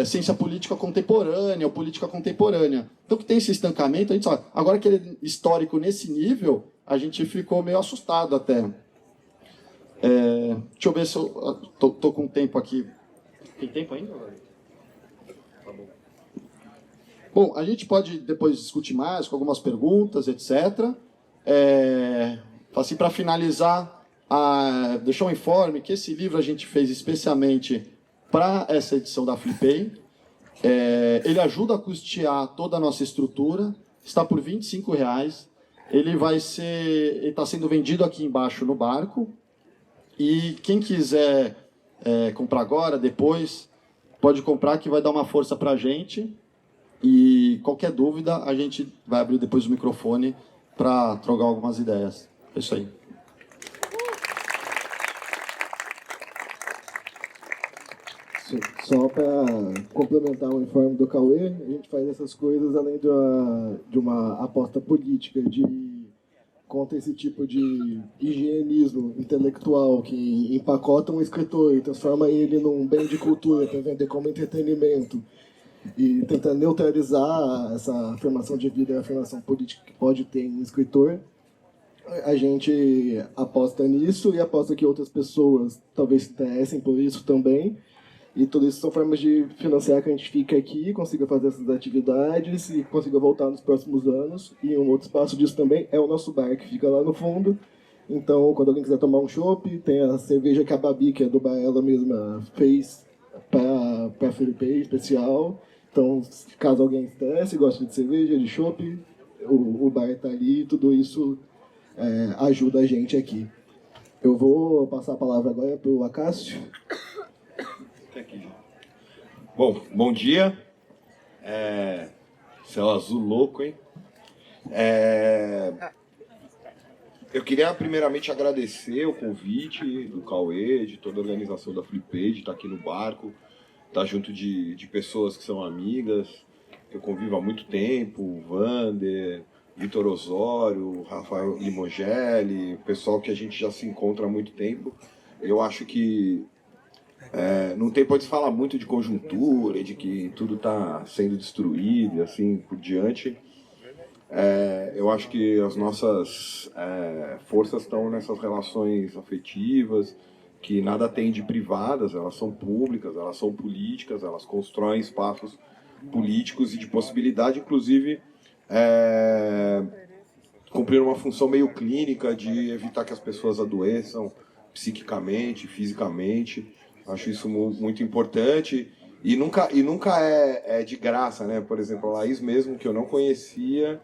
Speaker 4: ciência política contemporânea ou política contemporânea. Então, que tem esse estancamento, a gente sabe. Agora, aquele histórico nesse nível, a gente ficou meio assustado até. Deixa eu ver se eu tô com tempo aqui. Tem tempo ainda? Tá bom. Bom, a gente pode depois discutir mais com algumas perguntas, etc. Assim, para finalizar, deixar um informe que esse livro a gente fez especialmente para essa edição da Flipei. Ele ajuda a custear toda a nossa estrutura, está por R$25. Ele está sendo vendido aqui embaixo no barco. E quem quiser comprar agora, depois, pode comprar, que vai dar uma força para a gente. E qualquer dúvida, a gente vai abrir depois o microfone para trocar algumas ideias. É isso aí.
Speaker 1: Só para complementar o informe do Cauê, a gente faz essas coisas além de uma aposta política contra esse tipo de higienismo intelectual que empacota um escritor e transforma ele num bem de cultura para vender como entretenimento e tenta neutralizar essa afirmação de vida e afirmação política que pode ter em um escritor. A gente aposta nisso e aposta que outras pessoas talvez se interessem por isso também. E tudo isso são formas de financiar que a gente fique aqui, consiga fazer essas atividades e consiga voltar nos próximos anos. E um outro espaço disso também é o nosso bar, que fica lá no fundo. Então, quando alguém quiser tomar um chopp, tem a cerveja que a Babi, que é do bar, ela mesma fez para Felipe, especial. Então, caso alguém interesse, goste de cerveja, de chopp, o bar está ali e tudo isso ajuda a gente aqui. Eu vou passar a palavra agora para o Acácio.
Speaker 5: Bom dia. Céu azul louco, hein? Eu queria primeiramente agradecer o convite do Cauê, de toda a organização da Flipei, de estar aqui no barco, estar junto de pessoas que são amigas, que eu convivo há muito tempo, o Vander, Vitor Osório, Rafael Limongelli, pessoal que a gente já se encontra há muito tempo. Eu acho que num tempo onde se fala muito de conjuntura, de que tudo está sendo destruído e assim por diante, eu acho que as nossas forças estão nessas relações afetivas, que nada tem de privadas, elas são públicas, elas são políticas, elas constroem espaços políticos e de possibilidade, inclusive, cumprir uma função meio clínica de evitar que as pessoas adoeçam psiquicamente, fisicamente. Acho isso muito importante e nunca é de graça, né? Por exemplo, a Laís mesmo, que eu não conhecia,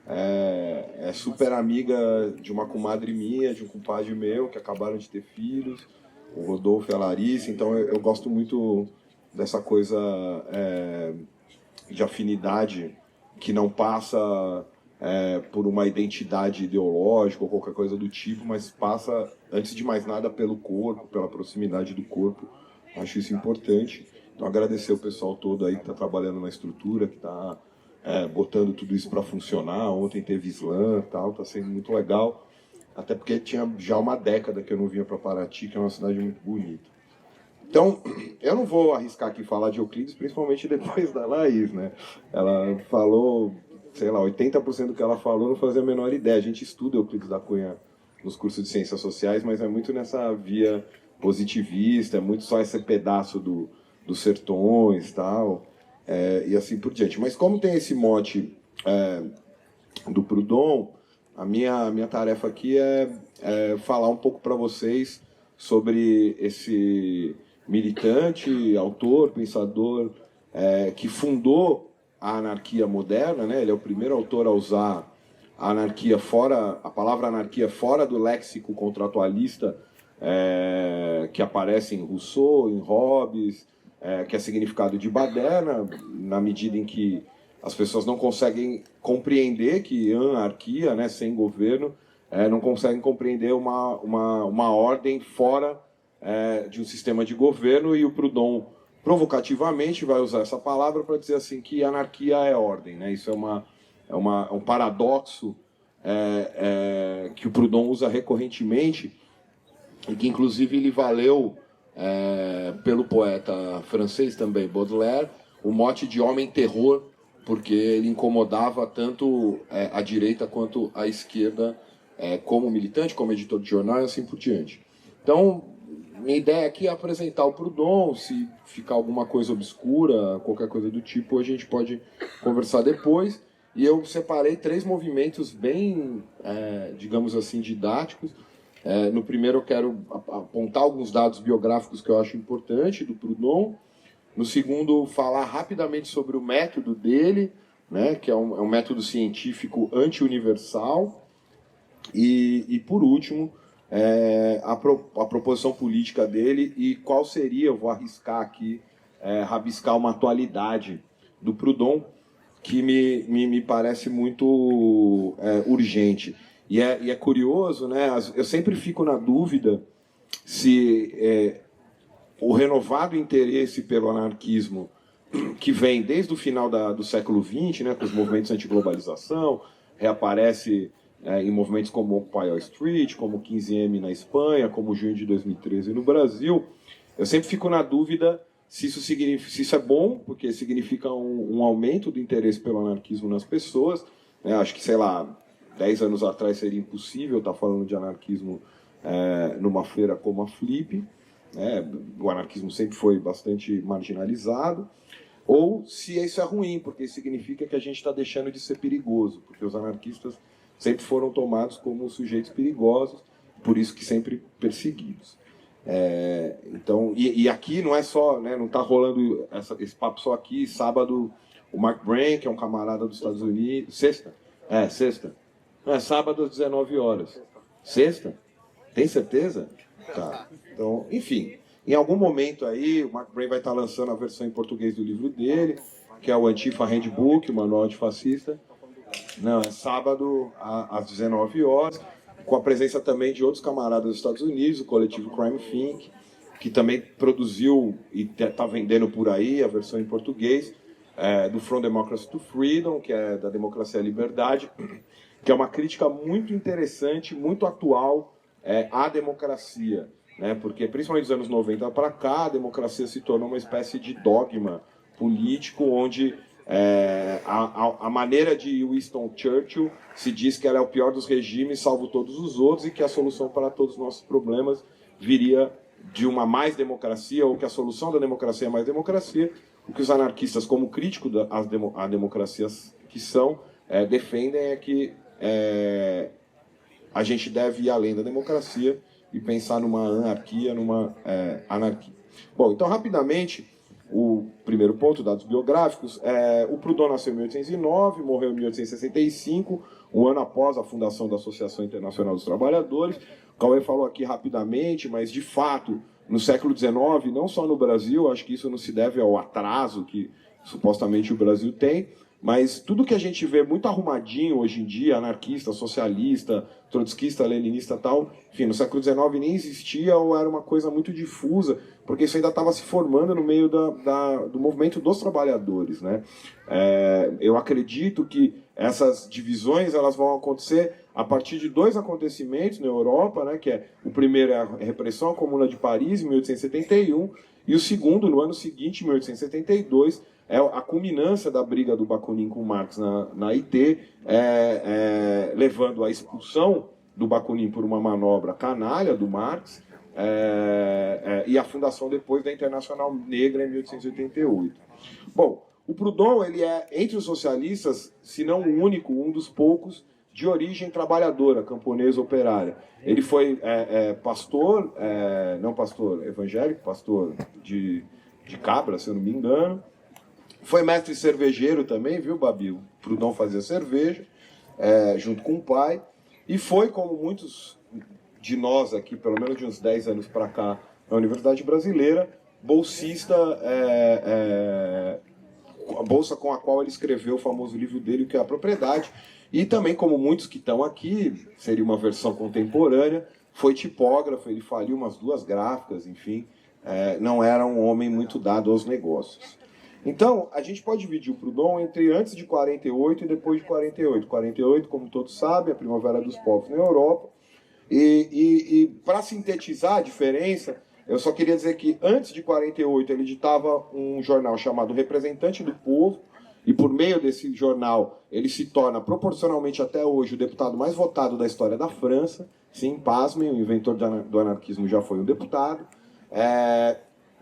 Speaker 5: é super amiga de uma comadre minha, de um compadre meu, que acabaram de ter filhos, o Rodolfo e a Larissa. Então eu gosto muito dessa coisa de afinidade que não passa por uma identidade ideológica ou qualquer coisa do tipo, mas passa, antes de mais nada, pelo corpo, pela proximidade do corpo. Acho isso importante. Então, agradecer o pessoal todo aí que está trabalhando na estrutura, que está botando tudo isso para funcionar. Ontem teve slam e tal, está sendo muito legal. Até porque tinha já uma década que eu não vinha para Paraty, que é uma cidade muito bonita. Então, eu não vou arriscar aqui falar de Euclides, principalmente depois da Laís, né? Ela falou, sei lá, 80% do que ela falou não fazia a menor ideia. A gente estuda Euclides da Cunha nos cursos de Ciências Sociais, mas é muito nessa via positivista, é muito só esse pedaço dos sertões e tal, e assim por diante. Mas como tem esse mote do Proudhon, a minha tarefa aqui é falar um pouco para vocês sobre esse militante, autor, pensador, que fundou a anarquia moderna, né? Ele é o primeiro autor a usar a palavra anarquia fora do léxico contratualista que aparece em Rousseau, em Hobbes, que é significado de baderna, na medida em que as pessoas não conseguem compreender que anarquia, né, sem governo, não conseguem compreender uma ordem fora de um sistema de governo, e o Proudhon provocativamente vai usar essa palavra para dizer assim que anarquia é ordem, né? Isso é um paradoxo que o Proudhon usa recorrentemente e que inclusive lhe valeu, pelo poeta francês também, Baudelaire, o mote de homem-terror, porque ele incomodava tanto a direita quanto a esquerda, como militante, como editor de jornal e assim por diante. Então, minha ideia aqui é apresentar o Proudhon. Se ficar alguma coisa obscura, qualquer coisa do tipo, a gente pode conversar depois. E eu separei 3 movimentos bem, digamos assim, didáticos. No primeiro eu quero apontar alguns dados biográficos que eu acho importante do Proudhon. No segundo, falar rapidamente sobre o método dele, né, que é um método científico anti-universal. E por último, a proposição política dele e qual seria, eu vou arriscar aqui, rabiscar uma atualidade do Proudhon, que me parece muito urgente. E é curioso, né? Eu sempre fico na dúvida se o renovado interesse pelo anarquismo, que vem desde o final do século XX, né, com os movimentos anti-globalização, reaparece em movimentos como Occupy Wall Street, como 15M na Espanha, como junho de 2013 no Brasil. Eu sempre fico na dúvida se isso é bom, porque significa um aumento do interesse pelo anarquismo nas pessoas. Acho que, sei lá, 10 anos atrás seria impossível estar falando de anarquismo numa feira como a Flip. O anarquismo sempre foi bastante marginalizado. Ou se isso é ruim, porque significa que a gente está deixando de ser perigoso, porque os anarquistas sempre foram tomados como sujeitos perigosos, por isso que sempre perseguidos. Então, e aqui não é só, né, não está rolando esse papo só aqui. Sábado, o Mark Brain, que é um camarada dos Estados Unidos... Sexta? Sexta. Não, sábado às 19 horas. Sexta? Tem certeza? Tá. Então, enfim, em algum momento aí, o Mark Brain vai estar lançando a versão em português do livro dele, que é o Antifa Handbook, o Manual Antifascista. Não, é sábado às 19 horas, com a presença também de outros camaradas dos Estados Unidos, o coletivo Crime Think, que também produziu e está vendendo por aí a versão em português, do From Democracy to Freedom, que é da democracia à liberdade, que é uma crítica muito interessante, muito atual à democracia, né? Porque principalmente dos anos 90 para cá, a democracia se tornou uma espécie de dogma político, onde a maneira de Winston Churchill se diz que ela é o pior dos regimes, salvo todos os outros, e que a solução para todos os nossos problemas viria de uma mais democracia, ou que a solução da democracia é mais democracia. O que os anarquistas, como críticos à democracias que são, defendem é que a gente deve ir além da democracia e pensar numa anarquia, numa anarquia. Bom, então, rapidamente, o primeiro ponto, dados biográficos. O Proudhon nasceu em 1809, morreu em 1865, um ano após a fundação da Associação Internacional dos Trabalhadores. O Cauê falou aqui rapidamente, mas, de fato, no século XIX, não só no Brasil, acho que isso não se deve ao atraso que supostamente o Brasil tem, mas tudo que a gente vê muito arrumadinho hoje em dia, anarquista, socialista, trotskista, leninista e tal, enfim, no século XIX nem existia ou era uma coisa muito difusa, porque isso ainda estava se formando no meio do movimento dos trabalhadores, né? Eu acredito que essas divisões elas vão acontecer a partir de 2 acontecimentos na Europa, né? Que o primeiro é a repressão à Comuna de Paris, em 1871, e o segundo, no ano seguinte, em 1872, é a culminância da briga do Bakunin com Marx na IT, levando à expulsão do Bakunin por uma manobra canalha do Marx, e a fundação depois da Internacional Negra em 1888. Bom, o Proudhon ele é, entre os socialistas, se não o único, um dos poucos de origem trabalhadora, camponesa, operária. Ele foi pastor, não pastor evangélico, pastor de cabra, se eu não me engano. Foi mestre cervejeiro também, viu, Babi? O Proudhon fazia cerveja, junto com o pai. E foi, como muitos de nós aqui, pelo menos de uns 10 anos para cá, na Universidade Brasileira, bolsista, a bolsa com a qual ele escreveu o famoso livro dele, que é A Propriedade. E também, como muitos que estão aqui, seria uma versão contemporânea, foi tipógrafo, ele faliu umas 2 gráficas, enfim, não era um homem muito dado aos negócios. Então, a gente pode dividir o Proudhon entre antes de 48 e depois de 48. 48, como todos sabem, a Primavera dos Povos na Europa. E para sintetizar a diferença, eu só queria dizer que antes de 48 ele editava um jornal chamado Representante do Povo, e por meio desse jornal ele se torna proporcionalmente até hoje o deputado mais votado da história da França. Sim, pasmem, o inventor do anarquismo já foi um deputado,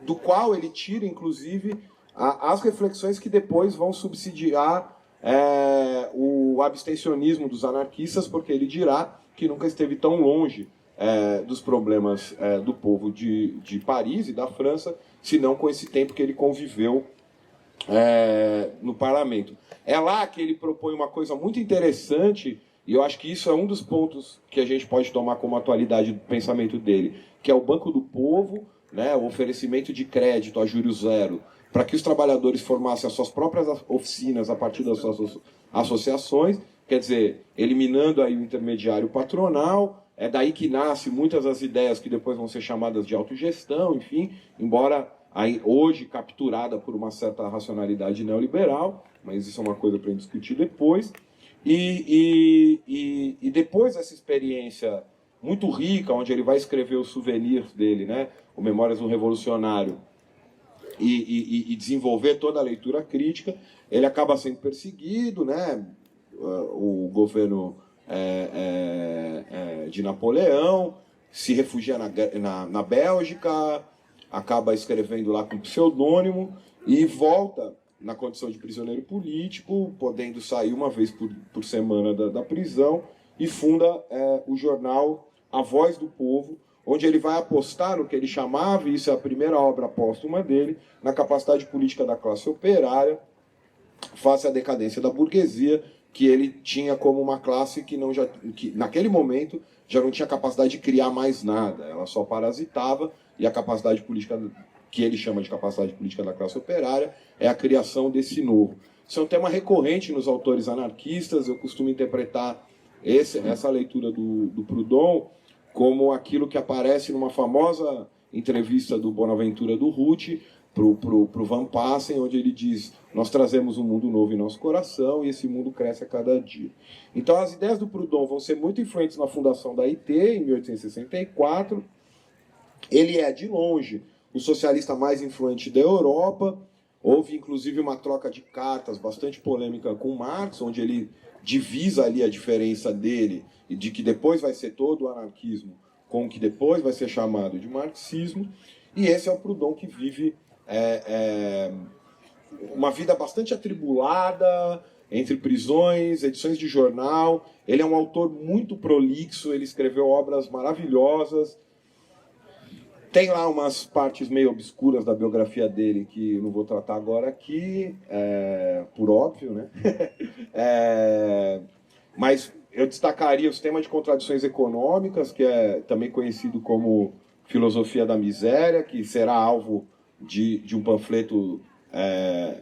Speaker 5: do qual ele tira, inclusive, as reflexões que depois vão subsidiar o abstencionismo dos anarquistas, porque ele dirá que nunca esteve tão longe dos problemas do povo de Paris e da França, senão com esse tempo que ele conviveu no parlamento. É lá que ele propõe uma coisa muito interessante, e eu acho que isso é um dos pontos que a gente pode tomar como atualidade do pensamento dele, que é o Banco do Povo, né, o oferecimento de crédito a juros zero, para que os trabalhadores formassem as suas próprias oficinas a partir das suas associações, quer dizer, eliminando aí o intermediário patronal. É daí que nascem muitas das ideias que depois vão ser chamadas de autogestão, enfim, embora aí, hoje capturada por uma certa racionalidade neoliberal, mas isso é uma coisa para a gente discutir depois. E depois dessa experiência muito rica, onde ele vai escrever os souvenirs dele, né, o Memórias do Revolucionário, e desenvolver toda a leitura crítica, ele acaba sendo perseguido, né, o governo de Napoleão, se refugia na Bélgica, acaba escrevendo lá com pseudônimo e volta na condição de prisioneiro político, podendo sair uma vez por semana da prisão, e funda o jornal A Voz do Povo, onde ele vai apostar no que ele chamava, e isso é a primeira obra póstuma dele, na capacidade política da classe operária face à decadência da burguesia, que ele tinha como uma classe que naquele momento já não tinha capacidade de criar mais nada, ela só parasitava, e a capacidade política, que ele chama de capacidade política da classe operária, é a criação desse novo. Isso é um tema recorrente nos autores anarquistas. Eu costumo interpretar essa leitura do Proudhon como aquilo que aparece numa famosa entrevista do Bonaventura do Ruti para o Van Passen, onde ele diz: nós trazemos um mundo novo em nosso coração e esse mundo cresce a cada dia. Então as ideias do Proudhon vão ser muito influentes na fundação da IT, em 1864. Ele é, de longe, o socialista mais influente da Europa. Houve, inclusive, uma troca de cartas bastante polêmica com Marx, onde ele divisa ali a diferença dele e de que depois vai ser todo o anarquismo com o que depois vai ser chamado de marxismo. E esse é o Proudhon que vive uma vida bastante atribulada, entre prisões, edições de jornal. Ele é um autor muito prolixo, ele escreveu obras maravilhosas. Tem lá umas partes meio obscuras da biografia dele que eu não vou tratar agora aqui, por óbvio, né? Mas eu destacaria o Sistema de Contradições Econômicas, que é também conhecido como Filosofia da Miséria, que será alvo de um panfleto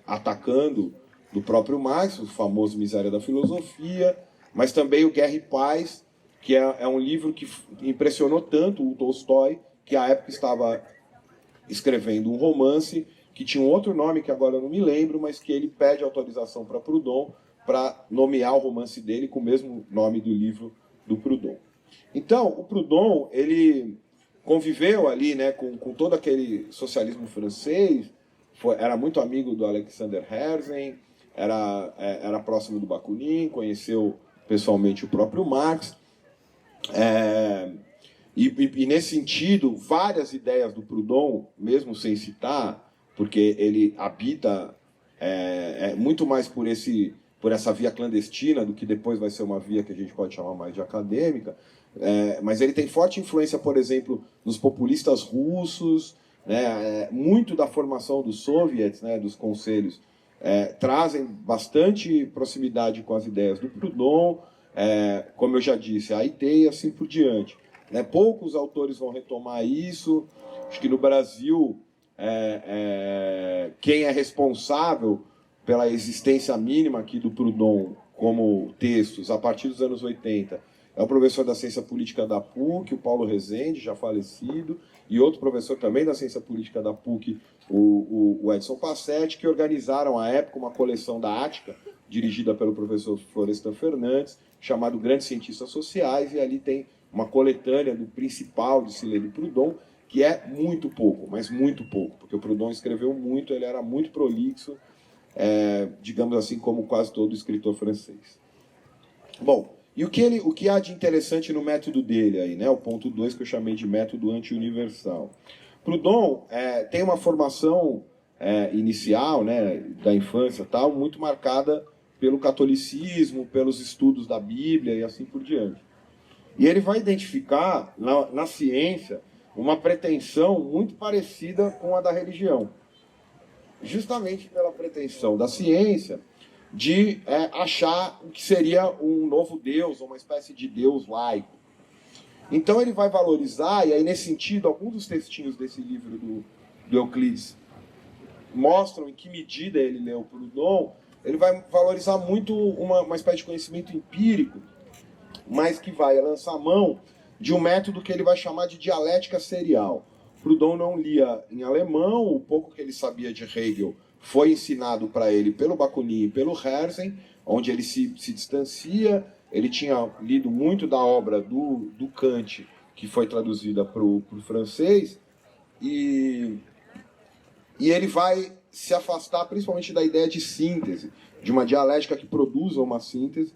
Speaker 5: atacando do próprio Marx, o famoso Miséria da Filosofia, mas também o Guerra e Paz, que é um livro que impressionou tanto o Tolstói, que à época estava escrevendo um romance que tinha um outro nome que agora eu não me lembro, mas que ele pede autorização para Proudhon para nomear o romance dele com o mesmo nome do livro do Proudhon. Então, o Proudhon, ele conviveu ali, né, com todo aquele socialismo francês, era muito amigo do Alexander Herzen, era próximo do Bakunin, conheceu pessoalmente o próprio Marx. E nesse sentido, várias ideias do Proudhon, mesmo sem citar, porque ele habita muito mais por essa via clandestina do que depois vai ser uma via que a gente pode chamar mais de acadêmica, mas ele tem forte influência, por exemplo, nos populistas russos, né, muito da formação dos soviets, né, dos conselhos, trazem bastante proximidade com as ideias do Proudhon, como eu já disse, a IT e assim por diante. Poucos autores vão retomar isso. Acho que no Brasil, quem é responsável pela existência mínima aqui do Proudhon como textos a partir dos anos 80 é o professor da Ciência Política da PUC, o Paulo Rezende, já falecido, e outro professor também da Ciência Política da PUC, o Edson Passetti, que organizaram à época uma coleção da Ática, dirigida pelo professor Florestan Fernandes, chamado Grandes Cientistas Sociais, e ali tem uma coletânea do principal de se ler de Proudhon, que é muito pouco, mas muito pouco, porque o Proudhon escreveu muito, ele era muito prolixo, digamos assim, como quase todo escritor francês. Bom, e o que há de interessante no método dele aí, né? O ponto 2 que eu chamei de método anti-universal. Proudhon tem uma formação inicial, né, da infância tal, muito marcada pelo catolicismo, pelos estudos da Bíblia e assim por diante. E ele vai identificar na ciência uma pretensão muito parecida com a da religião. Justamente pela pretensão da ciência de achar o que seria um novo Deus, ou uma espécie de Deus laico. Então ele vai valorizar, e aí nesse sentido, alguns dos textinhos desse livro do Euclides mostram em que medida ele leu Proudhon. Ele vai valorizar muito uma espécie de conhecimento empírico, mas que vai lançar mão de um método que ele vai chamar de dialética serial. Proudhon não lia em alemão, o pouco que ele sabia de Hegel foi ensinado para ele pelo Bakunin e pelo Herzen, onde ele se distancia. Ele tinha lido muito da obra do Kant, que foi traduzida para o francês, e ele vai se afastar principalmente da ideia de síntese, de uma dialética que produza uma síntese,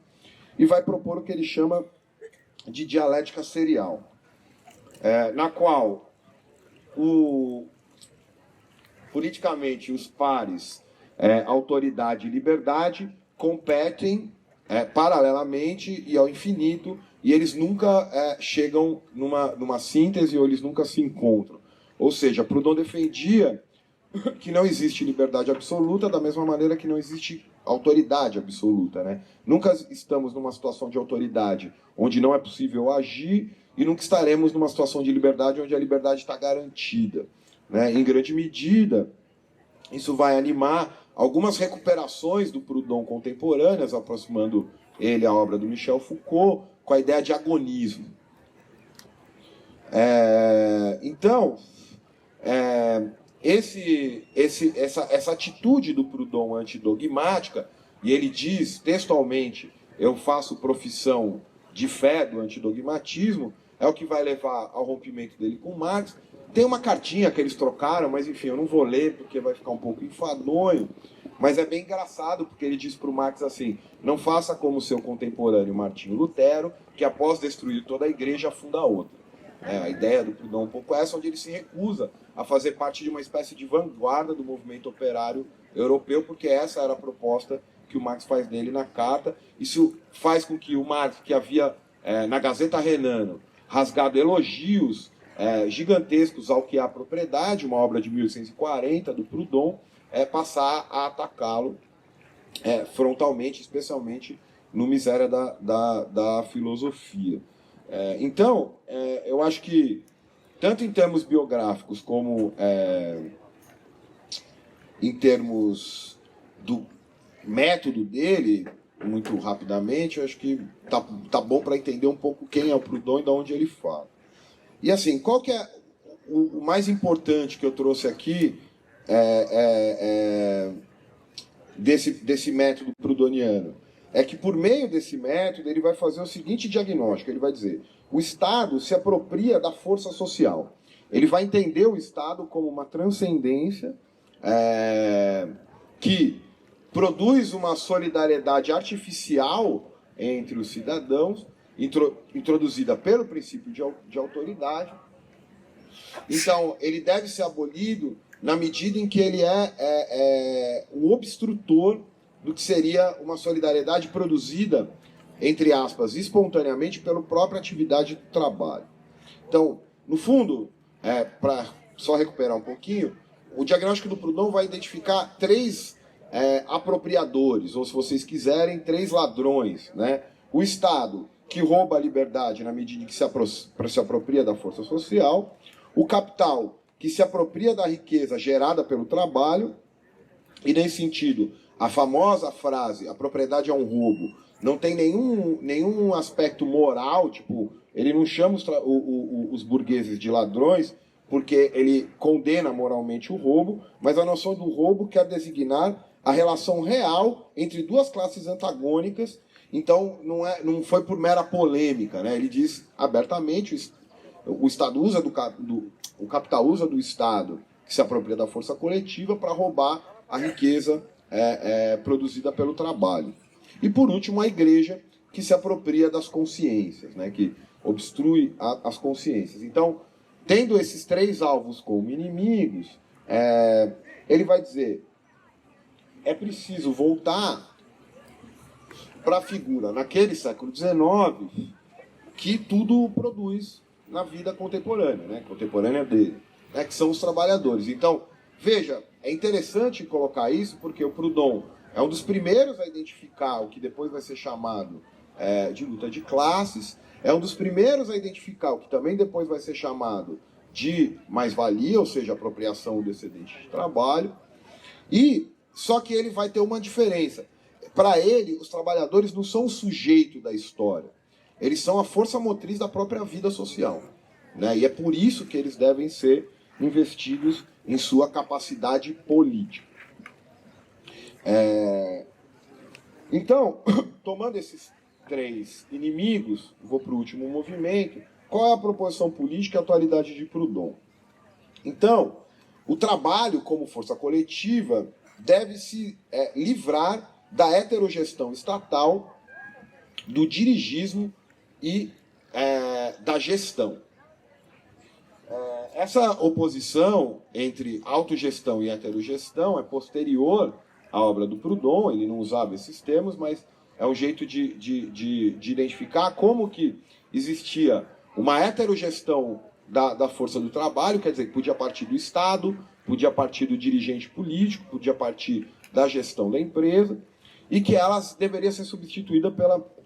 Speaker 5: e vai propor o que ele chama de dialética serial, na qual politicamente os pares, autoridade e liberdade, competem paralelamente e ao infinito, e eles nunca chegam numa síntese, ou eles nunca se encontram. Ou seja, Proudhon defendia que não existe liberdade absoluta, da mesma maneira que não existe autoridade absoluta, né? Nunca estamos numa situação de autoridade onde não é possível agir, e nunca estaremos numa situação de liberdade onde a liberdade está garantida, né? Em grande medida, isso vai animar algumas recuperações do Proudhon contemporâneas, aproximando ele à obra do Michel Foucault, com a ideia de agonismo. Então, essa atitude do Proudhon antidogmática, e ele diz textualmente: eu faço profissão de fé do antidogmatismo, é o que vai levar ao rompimento dele com Marx. Tem uma cartinha que eles trocaram, mas enfim, eu não vou ler porque vai ficar um pouco enfadonho, mas é bem engraçado, porque ele diz para o Marx assim: não faça como seu contemporâneo Martinho Lutero, que após destruir toda a igreja funda outra. A ideia do Proudhon é um pouco essa, onde ele se recusa a fazer parte de uma espécie de vanguarda do movimento operário europeu, porque essa era a proposta que o Marx faz dele na carta. Isso faz com que o Marx, que havia na Gazeta Renano rasgado elogios gigantescos ao que é a propriedade, uma obra de 1840 do Proudhon, passar a atacá-lo frontalmente, especialmente no Miséria da Filosofia. Então, eu acho que, tanto em termos biográficos como em termos do método dele, muito rapidamente, eu acho que tá bom para entender um pouco quem é o Proudhon e de onde ele fala. E assim, qual que é o mais importante que eu trouxe aqui desse método proudhoniano? É que, por meio desse método, ele vai fazer o seguinte diagnóstico: ele vai dizer: o Estado se apropria da força social. Ele vai entender o Estado como uma transcendência que produz uma solidariedade artificial entre os cidadãos, introduzida pelo princípio de autoridade. Então, ele deve ser abolido na medida em que ele é o obstrutor do que seria uma solidariedade produzida, entre aspas, espontaneamente pela própria atividade do trabalho. Então, no fundo, para só recuperar um pouquinho, o diagnóstico do Proudhon vai identificar três apropriadores, ou, se vocês quiserem, três ladrões, né? O Estado, que rouba a liberdade na medida em que se apropria da força social; o capital, que se apropria da riqueza gerada pelo trabalho, e, nesse sentido, a famosa frase, a propriedade é um roubo, não tem nenhum aspecto moral, tipo, ele não chama os burgueses de ladrões porque ele condena moralmente o roubo, mas a noção do roubo quer designar a relação real entre duas classes antagônicas. Então, não foi por mera polêmica, né? Ele diz abertamente, o Estado usa o capital usa do Estado, que se apropria da força coletiva, para roubar a riqueza produzida pelo trabalho. E, por último, a Igreja, que se apropria das consciências, né? Que obstrui as consciências. Então, tendo esses três alvos como inimigos, ele vai dizer: é preciso voltar para a figura, naquele século XIX, que tudo produz na vida contemporânea, né? Contemporânea dele, né? Que são os trabalhadores. Então, veja, é interessante colocar isso, porque o Proudhon é um dos primeiros a identificar o que depois vai ser chamado de luta de classes, é um dos primeiros a identificar o que também depois vai ser chamado de mais-valia, ou seja, apropriação do excedente de trabalho. Só que ele vai ter uma diferença. Para ele, os trabalhadores não são o sujeito da história. Eles são a força motriz da própria vida social, né? E é por isso que eles devem ser investidos em sua capacidade política. Então, tomando esses três inimigos, vou para o último movimento. Qual é a proposição política e a atualidade de Proudhon? Então, o trabalho como força coletiva deve se livrar da heterogestão estatal, do dirigismo e da gestão. Essa oposição entre autogestão e heterogestão é posterior à obra do Proudhon. Ele não usava esses termos, mas é um jeito de identificar como que existia uma heterogestão da força do trabalho, quer dizer, que podia partir do Estado, podia partir do dirigente político, podia partir da gestão da empresa, e que elas deveriam ser substituídas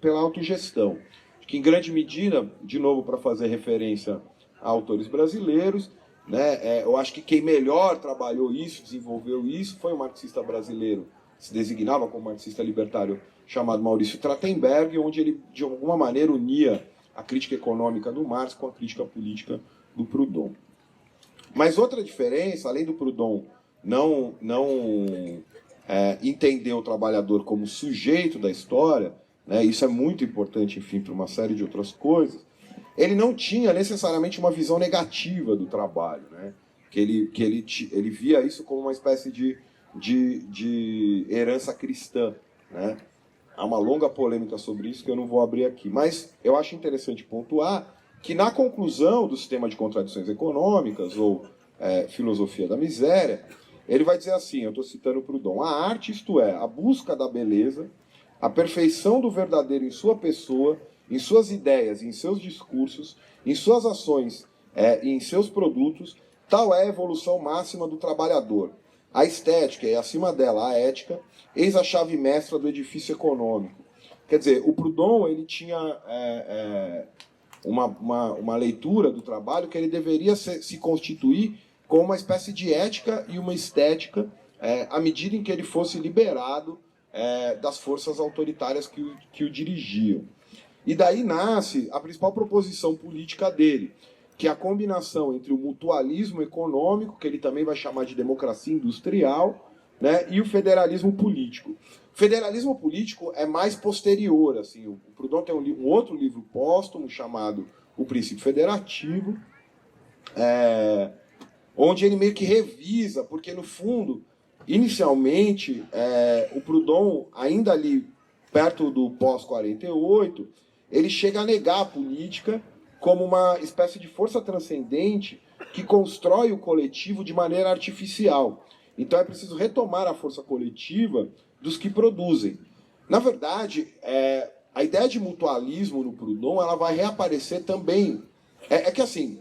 Speaker 5: pela autogestão. Que, em grande medida, de novo, para fazer referência a autores brasileiros, né, eu acho que quem melhor trabalhou isso, desenvolveu isso, foi um marxista brasileiro, se designava como marxista libertário, chamado Maurício Trachtenberg, onde ele, de alguma maneira, unia a crítica econômica do Marx com a crítica política do Proudhon. Mas outra diferença, além do Proudhon não entender o trabalhador como sujeito da história, né, isso é muito importante, enfim, para uma série de outras coisas, ele não tinha necessariamente uma visão negativa do trabalho, né, que ele via isso como uma espécie de herança cristã, né. Há uma longa polêmica sobre isso que eu não vou abrir aqui, mas eu acho interessante pontuar que na conclusão do sistema de contradições econômicas, ou filosofia da miséria, ele vai dizer assim, eu estou citando Proudhon: a arte, isto é, a busca da beleza, a perfeição do verdadeiro em sua pessoa, em suas ideias, em seus discursos, em suas ações e em seus produtos, tal é a evolução máxima do trabalhador. A estética, e acima dela a ética, eis a chave mestra do edifício econômico. Quer dizer, o Proudhon ele tinha uma leitura do trabalho que ele deveria se constituir com uma espécie de ética e uma estética à medida em que ele fosse liberado das forças autoritárias que o dirigiam. E daí nasce a principal proposição política dele, que é a combinação entre o mutualismo econômico, que ele também vai chamar de democracia industrial, né, e o federalismo político. O federalismo político é mais posterior. Assim, o Proudhon tem um outro livro póstumo chamado O Princípio Federativo, onde ele meio que revisa, porque, no fundo, inicialmente, o Proudhon, ainda ali perto do pós-48, ele chega a negar a política como uma espécie de força transcendente que constrói o coletivo de maneira artificial. Então é preciso retomar a força coletiva dos que produzem. Na verdade, a ideia de mutualismo no Proudhon ela vai reaparecer também. Que assim,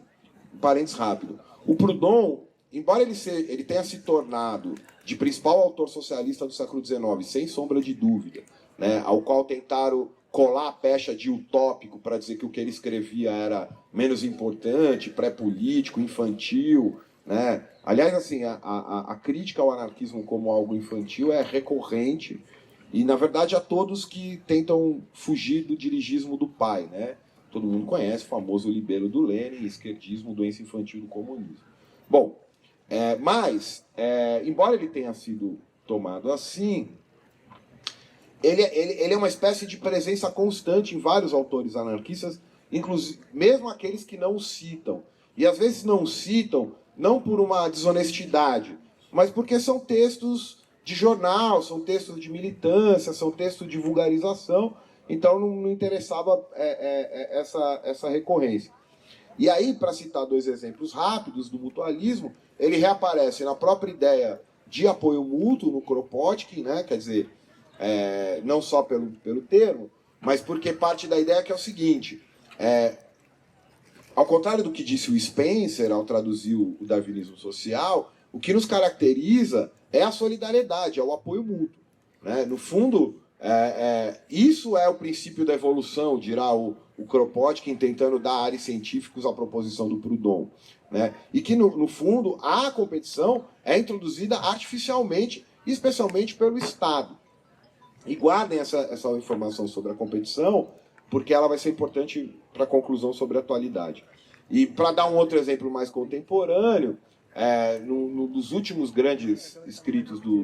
Speaker 5: parênteses rápido, o Proudhon, embora ele tenha se tornado de principal autor socialista do século XIX, sem sombra de dúvida, né, ao qual tentaram colar a pecha de utópico para dizer que o que ele escrevia era menos importante, pré-político, infantil, né? Aliás, assim, a crítica ao anarquismo como algo infantil é recorrente e, na verdade, a todos que tentam fugir do dirigismo do pai, né? Todo mundo conhece o famoso libelo do Lenin, esquerdismo, doença infantil do comunismo. Bom, mas, embora ele tenha sido tomado assim, ele é uma espécie de presença constante em vários autores anarquistas, inclusive mesmo aqueles que não o citam. E às vezes não o citam, não por uma desonestidade, mas porque são textos de jornal, são textos de militância, são textos de vulgarização, então não interessava essa recorrência. E aí, para citar dois exemplos rápidos do mutualismo, ele reaparece na própria ideia de apoio mútuo no Kropotkin, né? Quer dizer, não só pelo termo, mas porque parte da ideia que é o seguinte, ao contrário do que disse o Spencer ao traduzir o darwinismo social, o que nos caracteriza é a solidariedade, é o apoio mútuo, né? No fundo, isso é o princípio da evolução, dirá o Kropotkin, tentando dar ares científicos à proposição do Proudhon, né? E que, no fundo, a competição é introduzida artificialmente, especialmente pelo Estado. E guardem essa informação sobre a competição, porque ela vai ser importante para a conclusão sobre a atualidade. E para dar um outro exemplo mais contemporâneo, num dos últimos grandes escritos do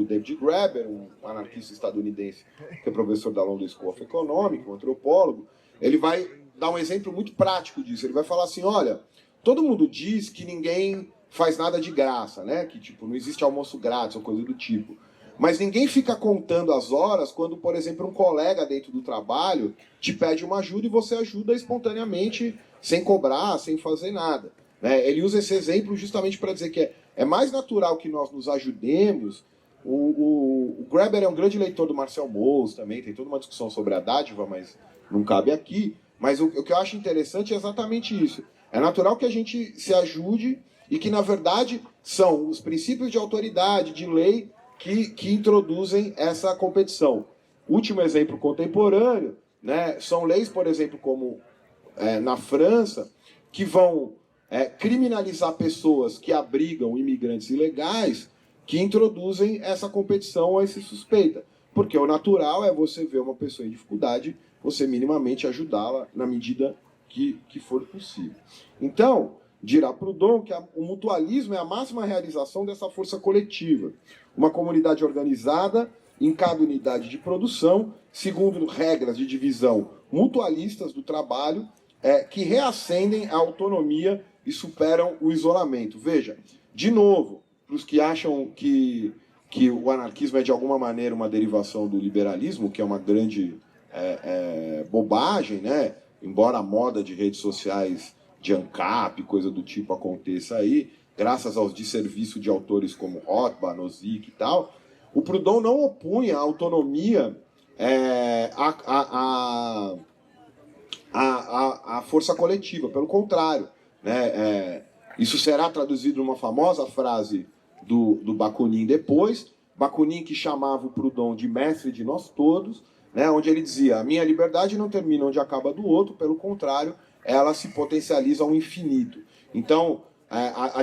Speaker 5: David Graeber, um anarquista estadunidense que é professor da London School of Economics, um antropólogo, ele vai dar um exemplo muito prático disso. Ele vai falar assim, olha, todo mundo diz que ninguém faz nada de graça, né? Que tipo, não existe almoço grátis ou coisa do tipo. Mas ninguém fica contando as horas quando, por exemplo, um colega dentro do trabalho te pede uma ajuda e você ajuda espontaneamente, sem cobrar, sem fazer nada. Ele usa esse exemplo justamente para dizer que é mais natural que nós nos ajudemos. O Graeber é um grande leitor do Marcel Mauss também, tem toda uma discussão sobre a dádiva, mas não cabe aqui. Mas o que eu acho interessante é exatamente isso. É natural que a gente se ajude e que, na verdade, são os princípios de autoridade, de lei, que introduzem essa competição. Último exemplo contemporâneo, né, são leis, por exemplo, como na França, que vão criminalizar pessoas que abrigam imigrantes ilegais, que introduzem essa competição a esse suspeita. Porque o natural é você ver uma pessoa em dificuldade, você minimamente ajudá-la na medida que for possível. Então, dirá Proudhon que o mutualismo é a máxima realização dessa força coletiva. Uma comunidade organizada em cada unidade de produção, segundo regras de divisão mutualistas do trabalho, que reacendem a autonomia e superam o isolamento. Veja, de novo, para os que acham que o anarquismo é de alguma maneira uma derivação do liberalismo, que é uma grande bobagem, né? Embora a moda de redes sociais de ANCAP, coisa do tipo, aconteça aí, graças aos desserviços de autores como Rothbard, Nozick e tal, o Proudhon não opunha a autonomia à força coletiva, pelo contrário, né? Isso será traduzido numa famosa frase do Bakunin depois, Bakunin que chamava o Proudhon de mestre de nós todos, né? Onde ele dizia, a minha liberdade não termina onde acaba a do outro, pelo contrário, ela se potencializa ao infinito. Então, a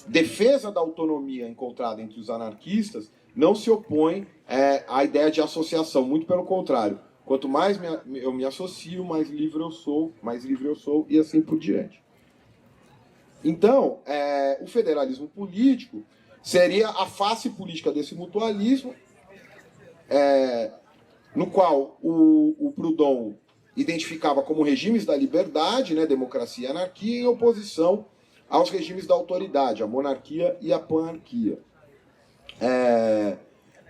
Speaker 5: defesa da autonomia encontrada entre os anarquistas não se opõe à ideia de associação, muito pelo contrário. Quanto mais eu me associo, mais livre eu sou, e assim por diante. Então, o federalismo político seria a face política desse mutualismo, no qual o Proudhon identificava como regimes da liberdade, né, democracia e anarquia, em oposição aos regimes da autoridade, a monarquia e a panarquia.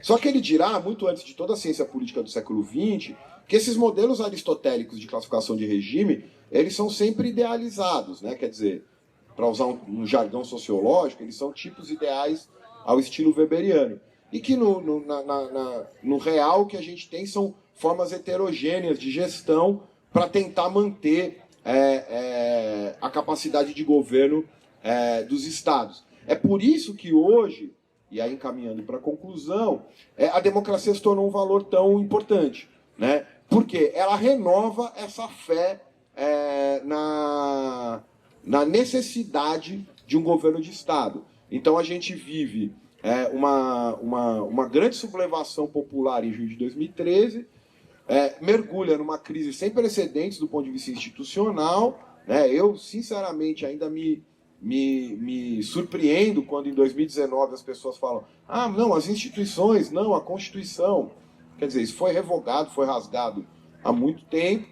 Speaker 5: Só que ele dirá, muito antes de toda a ciência política do século XX, que esses modelos aristotélicos de classificação de regime, eles são sempre idealizados, né? Quer dizer, para usar um jargão sociológico, eles são tipos ideais ao estilo weberiano. E que no real o que a gente tem são formas heterogêneas de gestão para tentar manter a capacidade de governo dos estados. É por isso que hoje, e aí encaminhando para a conclusão, a democracia se tornou um valor tão importante, né? Porque ela renova essa fé na necessidade de um governo de Estado. Então a gente vive uma grande sublevação popular em junho de 2013, mergulha numa crise sem precedentes do ponto de vista institucional, né? Eu, sinceramente, ainda me me surpreendo quando em 2019 as pessoas falam: ah, não, as instituições, não, a Constituição. Quer dizer, isso foi revogado, foi rasgado há muito tempo,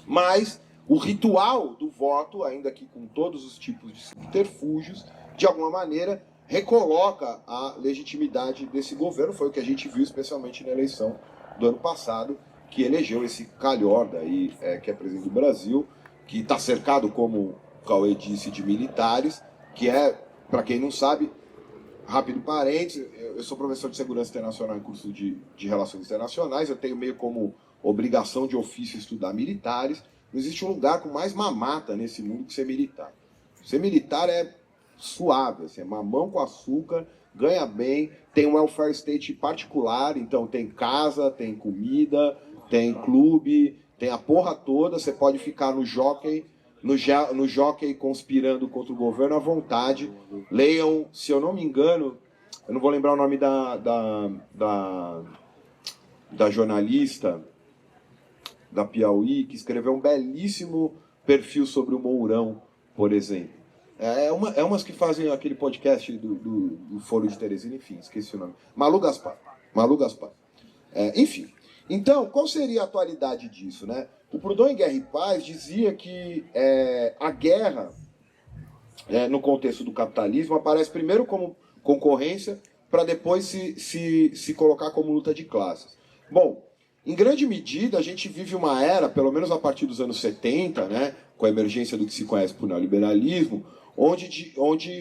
Speaker 5: mas o ritual do voto, ainda que com todos os tipos de subterfúgios, de alguma maneira recoloca a legitimidade desse governo. Foi o que a gente viu especialmente na eleição do ano passado, que elegeu esse calhorda aí, que é presidente do Brasil, que está cercado, como o Cauê disse, de militares, que é, para quem não sabe, rápido parênteses, eu sou professor de segurança internacional em curso de relações internacionais, eu tenho meio como obrigação de ofício estudar militares. Não existe um lugar com mais mamata nesse mundo que ser militar. Ser militar é suave, assim, é mamão com açúcar, ganha bem, tem um welfare state particular, então tem casa, tem comida, tem clube, tem a porra toda, você pode ficar no jockey conspirando contra o governo à vontade. Leiam, se eu não me engano, eu não vou lembrar o nome da jornalista da Piauí, que escreveu um belíssimo perfil sobre o Mourão, por exemplo. É umas que fazem aquele podcast do Foro de Teresina, enfim, esqueci o nome. Malu Gaspar. Enfim. Então, qual seria a atualidade disso, né? O Proudhon, em Guerra e Paz, dizia que a guerra, no contexto do capitalismo, aparece primeiro como concorrência, para depois se colocar como luta de classes. Bom, em grande medida, a gente vive uma era, pelo menos a partir dos anos 70, né, com a emergência do que se conhece por neoliberalismo, onde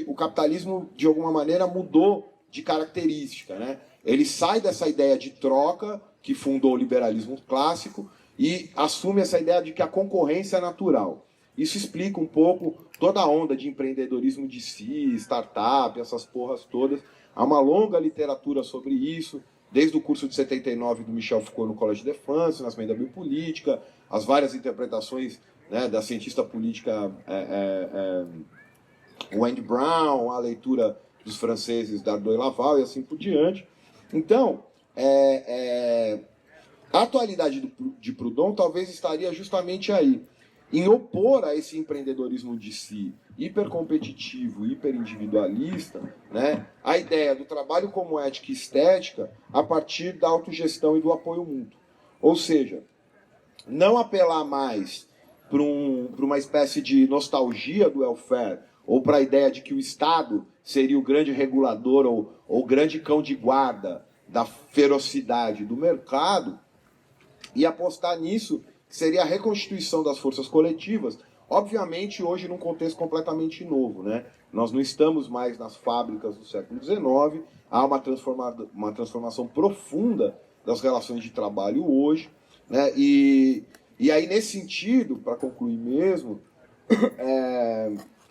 Speaker 5: o capitalismo, de alguma maneira, mudou de característica, né? Ele sai dessa ideia de troca, que fundou o liberalismo clássico, e assume essa ideia de que a concorrência é natural. Isso explica um pouco toda a onda de empreendedorismo de si, startup, essas porras todas. Há uma longa literatura sobre isso, desde o curso de 79 do Michel Foucault no Collège de France, Nascimento da Biopolítica, as várias interpretações, né, da cientista política Wendy Brown, a leitura dos franceses Dardot e Laval e assim por diante. Então, a atualidade de Proudhon talvez estaria justamente aí, em opor a esse empreendedorismo de si, hipercompetitivo, hiperindividualista, né, a ideia do trabalho como ética e estética a partir da autogestão e do apoio mútuo. Ou seja, não apelar mais para uma espécie de nostalgia do welfare, ou para a ideia de que o Estado seria o grande regulador ou o grande cão de guarda da ferocidade do mercado, e apostar nisso, que seria a reconstituição das forças coletivas, obviamente hoje num contexto completamente novo, né? Nós não estamos mais nas fábricas do século XIX, há uma transformação profunda das relações de trabalho hoje, né? E aí, nesse sentido, para concluir mesmo,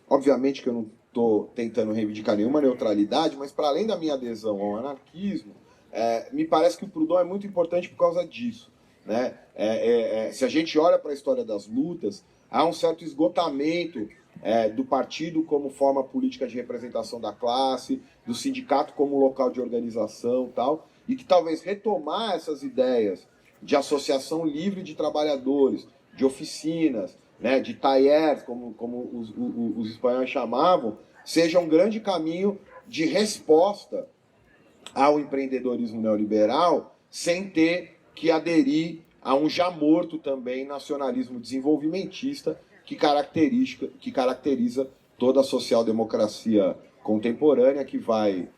Speaker 5: obviamente que eu não estou tentando reivindicar nenhuma neutralidade, mas para além da minha adesão ao anarquismo, me parece que o Proudhon é muito importante por causa disso, né? Se a gente olha para a história das lutas, há um certo esgotamento do partido como forma política de representação da classe, do sindicato como local de organização, tal, e que talvez retomar essas ideias de associação livre de trabalhadores, de oficinas, né, de talleres, como os espanhóis chamavam, seja um grande caminho de resposta ao empreendedorismo neoliberal, sem ter que aderir a um já morto também nacionalismo desenvolvimentista que caracteriza toda a social-democracia contemporânea, que vai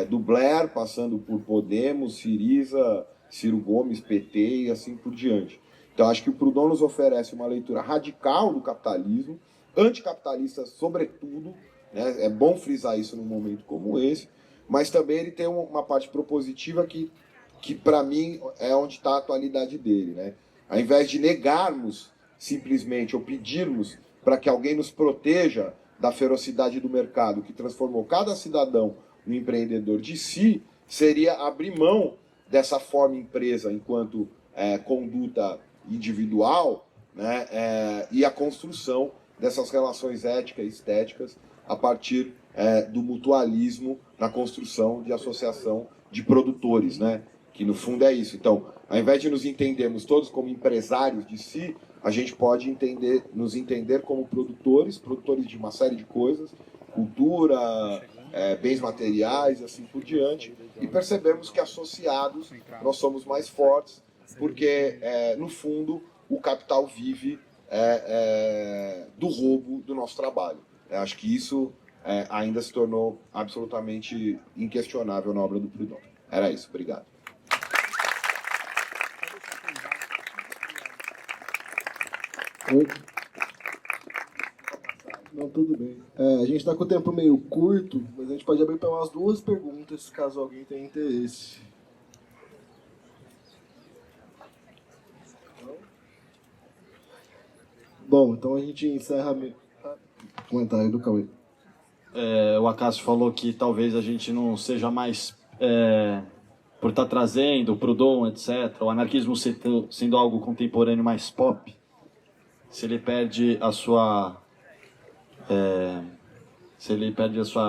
Speaker 5: do Blair, passando por Podemos, Syriza, Ciro Gomes, PT e assim por diante. Então, acho que o Proudhon nos oferece uma leitura radical do capitalismo, anticapitalista sobretudo, né? É bom frisar isso num momento como esse, mas também ele tem uma parte propositiva que para mim é onde está a atualidade dele, né? Ao invés de negarmos simplesmente ou pedirmos para que alguém nos proteja da ferocidade do mercado que transformou cada cidadão no empreendedor de si, seria abrir mão dessa forma empresa enquanto conduta individual, né? E a construção dessas relações éticas e estéticas a partir do mutualismo na construção de associação de produtores, né? Que no fundo é isso. Então, ao invés de nos entendermos todos como empresários de si, a gente pode nos entender como produtores de uma série de coisas, cultura, bens materiais e assim por diante, e percebemos que associados nós somos mais fortes, porque, no fundo, o capital vive do roubo do nosso trabalho. Eu acho que isso ainda se tornou absolutamente inquestionável na obra do Proudhon. Era isso, obrigado.
Speaker 1: Oi? Não, tudo bem. A gente está com o tempo meio curto, mas a gente pode abrir para umas 2 perguntas, caso alguém tenha interesse. Bom, então a gente encerra... Comentário do Cauê.
Speaker 4: O Acácio falou que talvez a gente não seja mais, por estar trazendo o Proudhon, etc., o anarquismo sendo algo contemporâneo mais pop, se ele perde a sua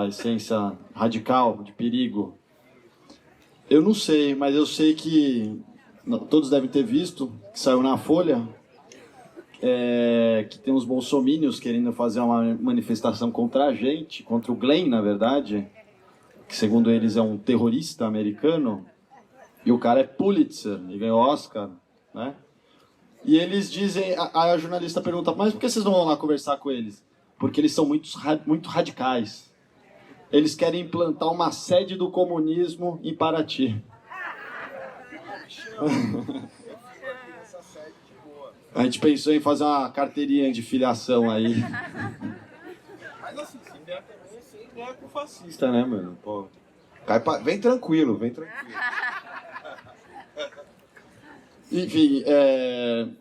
Speaker 4: essência radical, de perigo. Eu não sei, mas eu sei que todos devem ter visto, que saiu na Folha, que tem os bolsomínios querendo fazer uma manifestação contra a gente, contra o Glenn, na verdade, que segundo eles é um terrorista americano, e o cara é Pulitzer, e ganhou Oscar, né? E eles dizem, a jornalista pergunta, mas por que vocês não vão lá conversar com eles? Porque eles são muito radicais. Eles querem implantar uma sede do comunismo em Paraty. A gente pensou em fazer uma carteirinha de filiação aí.
Speaker 3: Mas assim, sem ideia também, sem ideia com fascista, né, mano? Pô.
Speaker 5: Vem tranquilo, vem tranquilo.
Speaker 4: Enfim,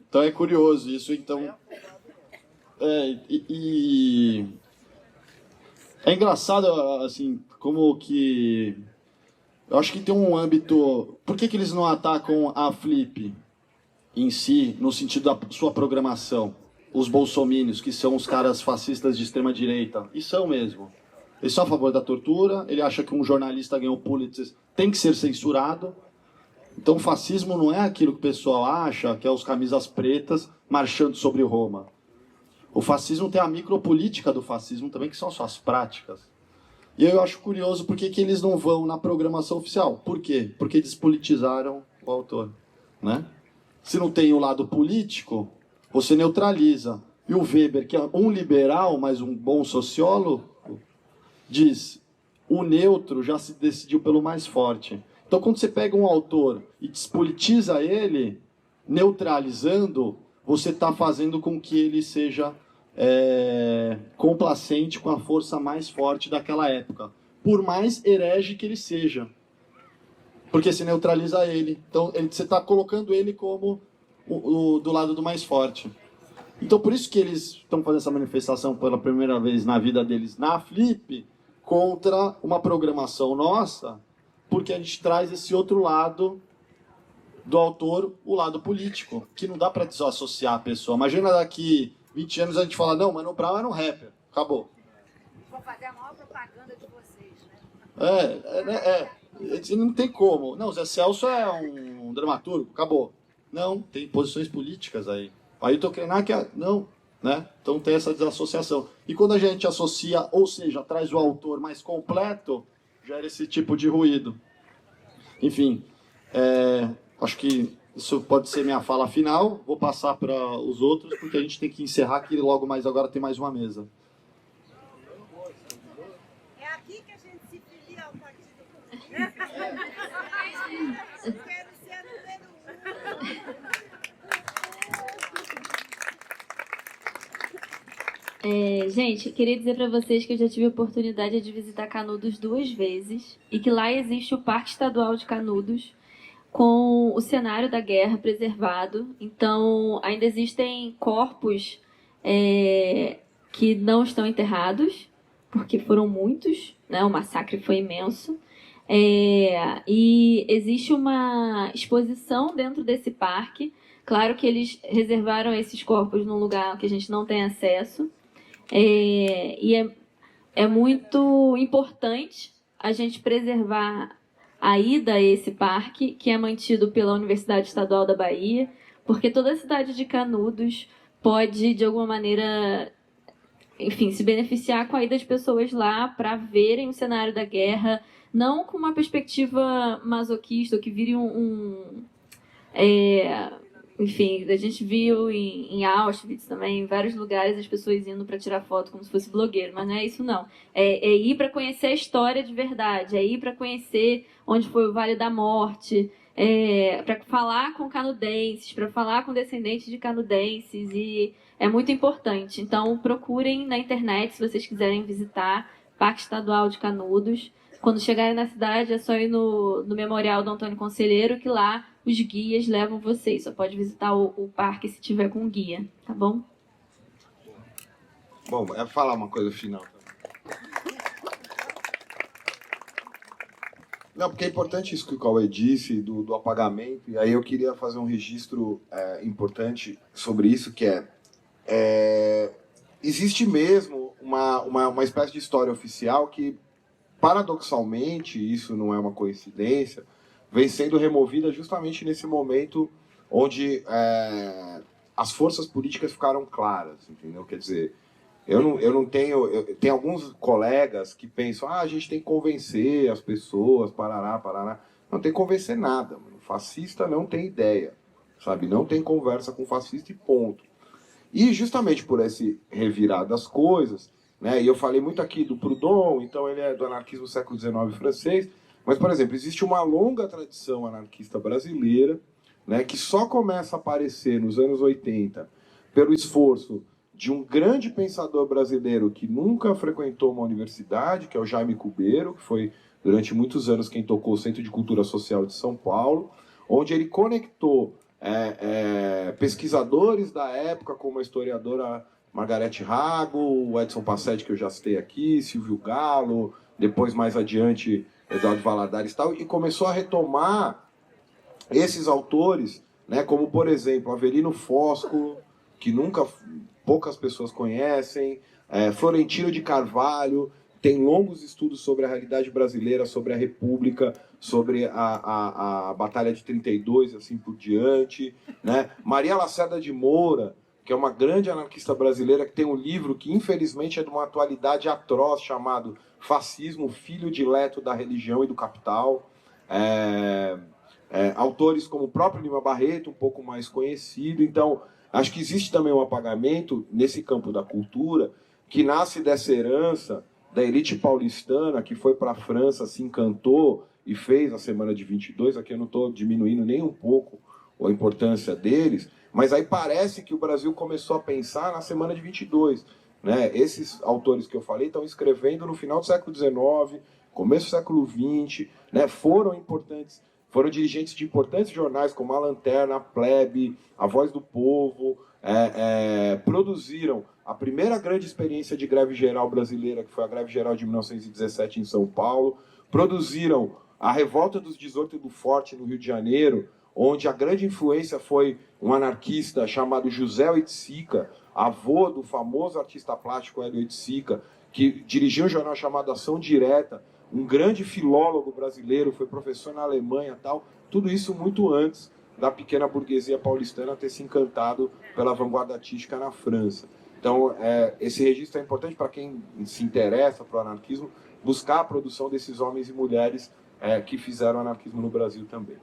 Speaker 4: então é curioso isso, então... É engraçado, assim, como que... Eu acho que tem um âmbito... Por que eles não atacam a Flip em si, no sentido da sua programação? Os bolsomínios, que são os caras fascistas de extrema-direita. E são mesmo. Eles são a favor da tortura, ele acha que um jornalista ganhou Pulitzer, tem que ser censurado. Então o fascismo não é aquilo que o pessoal acha, que é os camisas pretas marchando sobre Roma. O fascismo tem a micropolítica do fascismo também, que são suas práticas. E eu acho curioso por que eles não vão na programação oficial. Por quê? Porque despolitizaram o autor, né? Se não tem o lado político, você neutraliza. E o Weber, que é um liberal, mas um bom sociólogo, diz, o neutro já se decidiu pelo mais forte. Então, quando você pega um autor e despolitiza ele, neutralizando, você está fazendo com que ele seja complacente com a força mais forte daquela época, por mais herege que ele seja. Porque se neutraliza ele. Então, você está colocando ele como do lado do mais forte. Então, por isso que eles estão fazendo essa manifestação pela primeira vez na vida deles na Flip, contra uma programação nossa, porque a gente traz esse outro lado do autor, o lado político, que não dá para desassociar a pessoa. Imagina daqui 20 anos a gente fala, não, Mano Brown era um rapper, acabou.
Speaker 6: Vou fazer a maior propaganda de vocês, né?
Speaker 4: Não tem como. Não, Zé Celso é um dramaturgo, acabou. Não, tem posições políticas aí. Ailton Krenak, não, né? Então tem essa desassociação. E quando a gente associa, ou seja, traz o autor mais completo, gera esse tipo de ruído. Enfim, acho que isso pode ser minha fala final. Vou passar para os outros, porque a gente tem que encerrar, que logo mais agora tem mais uma mesa.
Speaker 6: É aqui que a gente se filia ao Partido Comunista. Eu quero ser a número
Speaker 2: 1. Gente, queria dizer para vocês que eu já tive a oportunidade de visitar Canudos 2 vezes e que lá existe o Parque Estadual de Canudos com o cenário da guerra preservado. Então, ainda existem corpos que não estão enterrados, porque foram muitos, né? O massacre foi imenso. E existe uma exposição dentro desse parque. Claro que eles reservaram esses corpos num lugar que a gente não tem acesso. E é muito importante a gente preservar a ida a esse parque, que é mantido pela Universidade Estadual da Bahia, porque toda a cidade de Canudos pode, de alguma maneira, enfim, se beneficiar com a ida de pessoas lá para verem o cenário da guerra, não com uma perspectiva masoquista, ou que vire enfim, a gente viu em Auschwitz também, em vários lugares, as pessoas indo para tirar foto como se fosse blogueiro, mas não é isso não. É ir para conhecer a história de verdade, é ir para conhecer onde foi o Vale da Morte, para falar com canudenses, para falar com descendentes de canudenses, e é muito importante. Então, procurem na internet, se vocês quiserem visitar, Parque Estadual de Canudos. Quando chegarem na cidade, é só ir no Memorial do Antônio Conselheiro, que lá os guias levam vocês. Só pode visitar o parque se tiver com guia, tá bom?
Speaker 5: Bom, falar uma coisa final também. Não, porque é importante isso que o Cauê disse, do apagamento, e aí eu queria fazer um registro importante sobre isso, que existe mesmo uma espécie de história oficial que, paradoxalmente, isso não é uma coincidência, vem sendo removida justamente nesse momento onde as forças políticas ficaram claras, entendeu? Quer dizer, tem alguns colegas que pensam, a gente tem que convencer as pessoas, parará. Não tem que convencer nada, mano. Fascista não tem ideia, sabe? Não tem conversa com fascista e ponto. E justamente por esse revirar das coisas, né? E eu falei muito aqui do Proudhon, então ele é do anarquismo século XIX francês, mas, por exemplo, existe uma longa tradição anarquista brasileira, né, que só começa a aparecer nos anos 80 pelo esforço de um grande pensador brasileiro que nunca frequentou uma universidade, que é o Jaime Cubeiro, que foi durante muitos anos quem tocou o Centro de Cultura Social de São Paulo, onde ele conectou pesquisadores da época, como a historiadora Margarete Rago, o Edson Passetti, que eu já citei aqui, Silvio Galo, depois mais adiante Eduardo Valadares e tal, e começou a retomar esses autores, né, como, por exemplo, Avelino Fosco, que poucas pessoas conhecem, Florentino de Carvalho, tem longos estudos sobre a realidade brasileira, sobre a República, sobre a Batalha de 32 e assim por diante, né? Maria Lacerda de Moura, que é uma grande anarquista brasileira, que tem um livro que, infelizmente, é de uma atualidade atroz, chamado Fascismo, Filho Dileto da Religião e do Capital. Autores como o próprio Lima Barreto, um pouco mais conhecido. Então, acho que existe também um apagamento nesse campo da cultura, que nasce dessa herança da elite paulistana, que foi para a França, se encantou e fez a Semana de 22. Aqui eu não estou diminuindo nem um pouco a importância deles, mas aí parece que o Brasil começou a pensar na Semana de 22. Né? Esses autores que eu falei estão escrevendo no final do século XIX, começo do século XX, né? Foram importantes, foram dirigentes de importantes jornais como a Lanterna, a Plebe, a Voz do Povo, produziram a primeira grande experiência de greve geral brasileira, que foi a greve geral de 1917 em São Paulo, produziram a Revolta dos 18 do Forte no Rio de Janeiro, onde a grande influência foi um anarquista chamado José Oiticica, avô do famoso artista plástico Hélio Oiticica, que dirigiu um jornal chamado Ação Direta, um grande filólogo brasileiro, foi professor na Alemanha e tal, tudo isso muito antes da pequena burguesia paulistana ter se encantado pela vanguarda artística na França. Então, esse registro é importante para quem se interessa para o anarquismo, buscar a produção desses homens e mulheres que fizeram anarquismo no Brasil também.